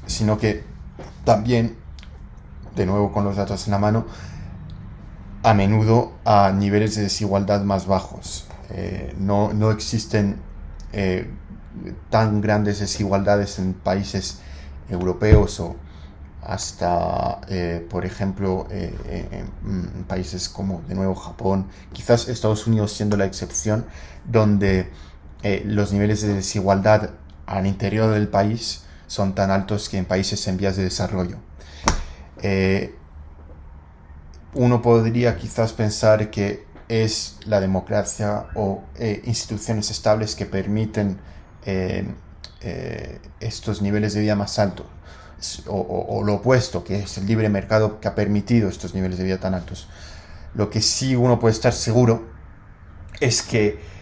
sino que también, de nuevo con los datos en la mano, a menudo a niveles de desigualdad más bajos. No existen tan grandes desigualdades en países europeos o hasta, por ejemplo, en países como, de nuevo, Japón, quizás Estados Unidos siendo la excepción, donde los niveles de desigualdad al interior del país son tan altos que en países en vías de desarrollo. Uno podría quizás pensar que es la democracia o instituciones estables que permiten estos niveles de vida más altos, o lo opuesto, que es el libre mercado que ha permitido estos niveles de vida tan altos. Lo que sí uno puede estar seguro es que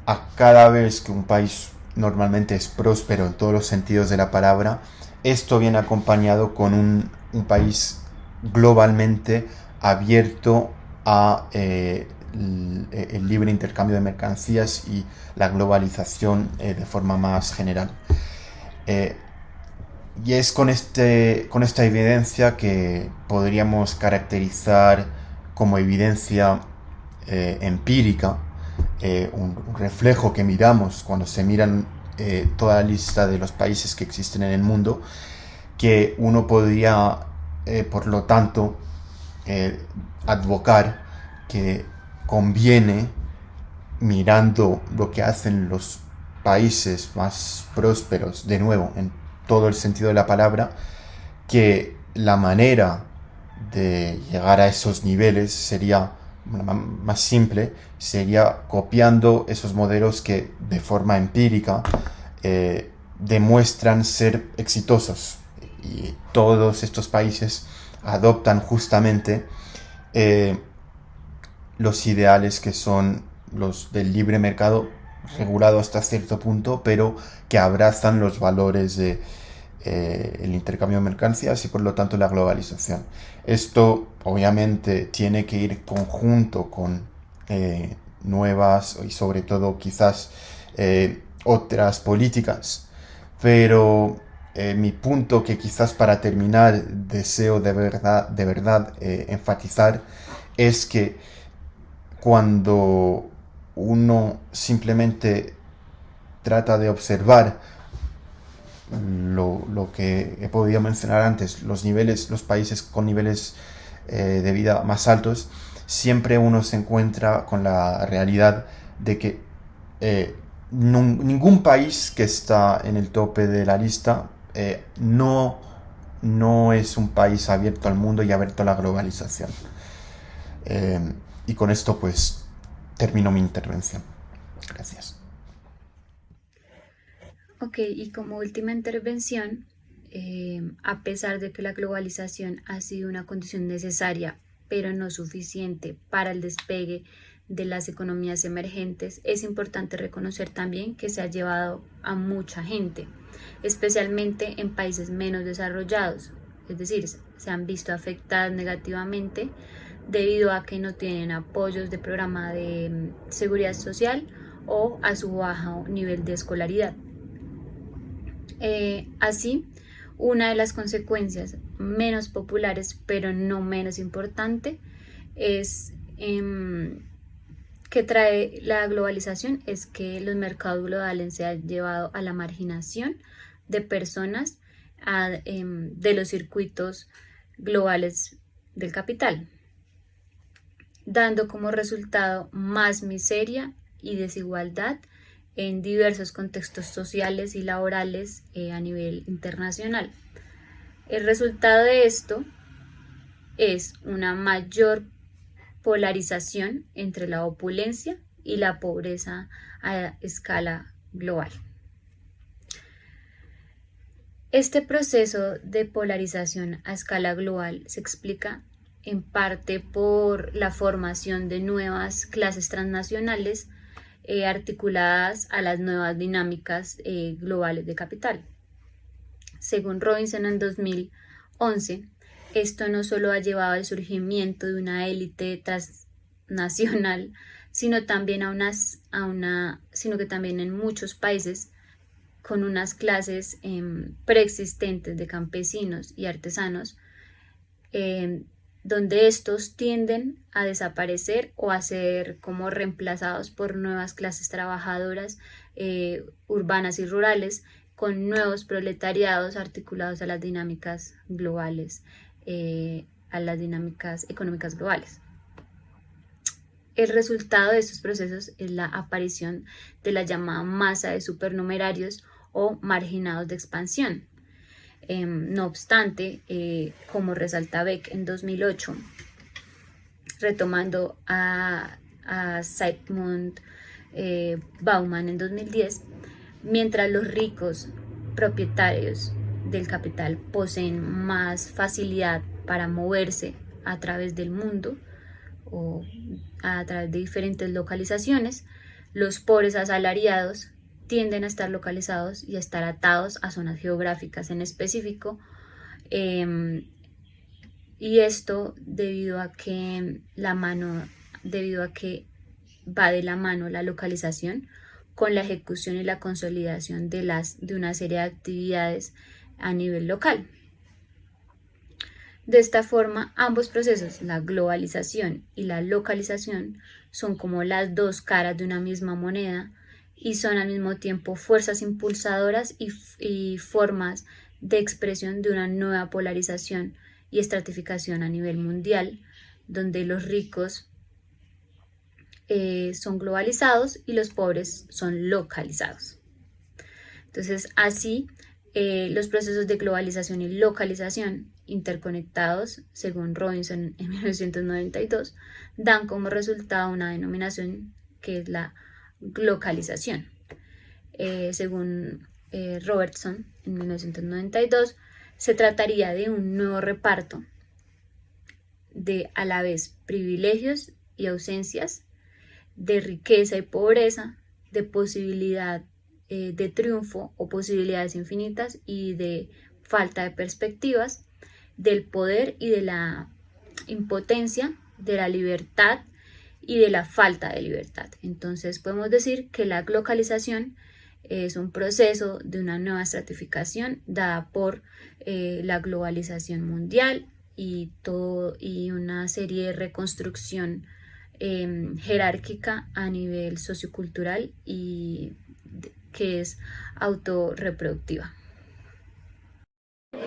a cada vez que un país normalmente es próspero en todos los sentidos de la palabra, esto viene acompañado con un país globalmente abierto a el libre intercambio de mercancías y la globalización de forma más general. Y es con esta evidencia que podríamos caracterizar como evidencia empírica, un reflejo que miramos cuando se miran toda la lista de los países que existen en el mundo, que uno podría, por lo tanto, advocar que conviene, mirando lo que hacen los países más prósperos, de nuevo, en todo el sentido de la palabra, que la manera de llegar a esos niveles sería más simple, sería copiando esos modelos que de forma empírica demuestran ser exitosos, y todos estos países adoptan justamente los ideales que son los del libre mercado, regulado hasta cierto punto, pero que abrazan los valores de el intercambio de mercancías y por lo tanto la globalización. Esto obviamente tiene que ir conjunto con nuevas y sobre todo quizás otras políticas, pero mi punto, que quizás para terminar deseo de verdad enfatizar, es que cuando uno simplemente trata de observar lo que he podido mencionar antes, los países con niveles de vida más altos, siempre uno se encuentra con la realidad de que ningún país que está en el tope de la lista no es un país abierto al mundo y abierto a la globalización. Y con esto pues termino mi intervención. Gracias. Ok, y como última intervención, a pesar de que la globalización ha sido una condición necesaria, pero no suficiente para el despegue de las economías emergentes, es importante reconocer también que se ha llevado a mucha gente, especialmente en países menos desarrollados, es decir, se han visto afectadas negativamente debido a que no tienen apoyos de programa de seguridad social o a su bajo nivel de escolaridad. Así, una de las consecuencias menos populares, pero no menos importante, es que trae la globalización, es que los mercados globales se han llevado a la marginación de personas de los circuitos globales del capital, dando como resultado más miseria y desigualdad en diversos contextos sociales y laborales a nivel internacional. El resultado de esto es una mayor polarización entre la opulencia y la pobreza a escala global. Este proceso de polarización a escala global se explica en parte por la formación de nuevas clases transnacionales articuladas a las nuevas dinámicas globales de capital. Según Robinson en 2011, esto no solo ha llevado al surgimiento de una élite transnacional, sino que también en muchos países con unas clases preexistentes de campesinos y artesanos, donde estos tienden a desaparecer o a ser como reemplazados por nuevas clases trabajadoras urbanas y rurales, con nuevos proletariados articulados a las dinámicas globales, a las dinámicas económicas globales. El resultado de estos procesos es la aparición de la llamada masa de supernumerarios o marginados de expansión. No obstante, como resalta Beck en 2008, retomando a Zygmunt Bauman en 2010, mientras los ricos propietarios del capital poseen más facilidad para moverse a través del mundo o a través de diferentes localizaciones, los pobres asalariados tienden a estar localizados y a estar atados a zonas geográficas en específico, y esto debido a que va de la mano la localización con la ejecución y la consolidación de una serie de actividades a nivel local. De esta forma, ambos procesos, la globalización y la localización, son como las dos caras de una misma moneda y son al mismo tiempo fuerzas impulsadoras y formas de expresión de una nueva polarización y estratificación a nivel mundial, donde los ricos son globalizados y los pobres son localizados. Entonces, así, los procesos de globalización y localización interconectados, según Robinson en 1992, dan como resultado una denominación que es la glocalización. Según Robertson en 1992, se trataría de un nuevo reparto de a la vez privilegios y ausencias, de riqueza y pobreza, de posibilidad de triunfo o posibilidades infinitas y de falta de perspectivas, del poder y de la impotencia, de la libertad y de la falta de libertad. Entonces podemos decir que la globalización es un proceso de una nueva estratificación dada por la globalización mundial y una serie de reconstrucción jerárquica a nivel sociocultural y que es autorreproductiva.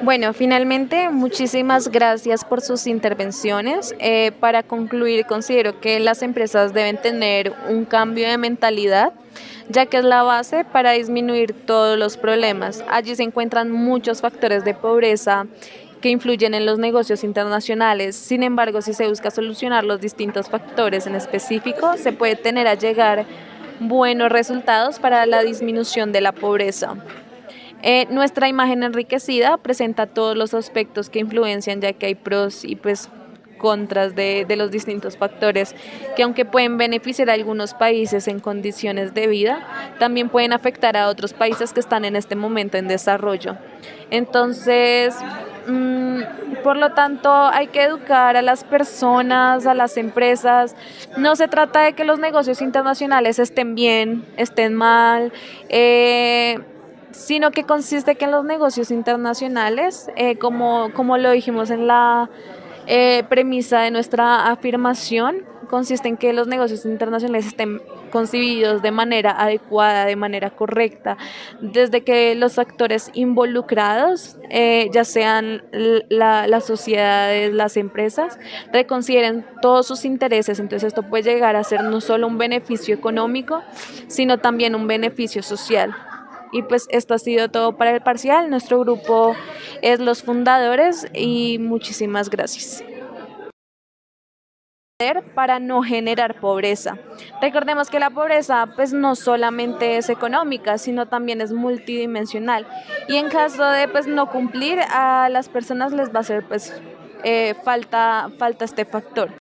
Bueno, finalmente, muchísimas gracias por sus intervenciones. Para concluir, considero que las empresas deben tener un cambio de mentalidad, ya que es la base para disminuir todos los problemas. Allí se encuentran muchos factores de pobreza que influyen en los negocios internacionales. Sin embargo, si se busca solucionar los distintos factores en específico, se puede tener a llegar buenos resultados para la disminución de la pobreza. Nuestra imagen enriquecida presenta todos los aspectos que influencian, ya que hay pros y pues contras de los distintos factores que, aunque pueden beneficiar a algunos países en condiciones de vida, también pueden afectar a otros países que están en este momento en desarrollo. Entonces, por lo tanto, hay que educar a las personas, a las empresas. No se trata de que los negocios internacionales estén bien, estén mal, sino que consiste que en los negocios internacionales, como lo dijimos en la premisa de nuestra afirmación, consiste en que los negocios internacionales estén concebidos de manera adecuada, de manera correcta, desde que los actores involucrados, ya sean las sociedades, las empresas, reconsideren todos sus intereses. Entonces esto puede llegar a ser no solo un beneficio económico, sino también un beneficio social. Y pues esto ha sido todo para el parcial. Nuestro grupo es Los Fundadores y muchísimas gracias. Para no generar pobreza. Recordemos que la pobreza pues no solamente es económica, sino también es multidimensional, y en caso de pues no cumplir, a las personas les va a hacer pues falta este factor.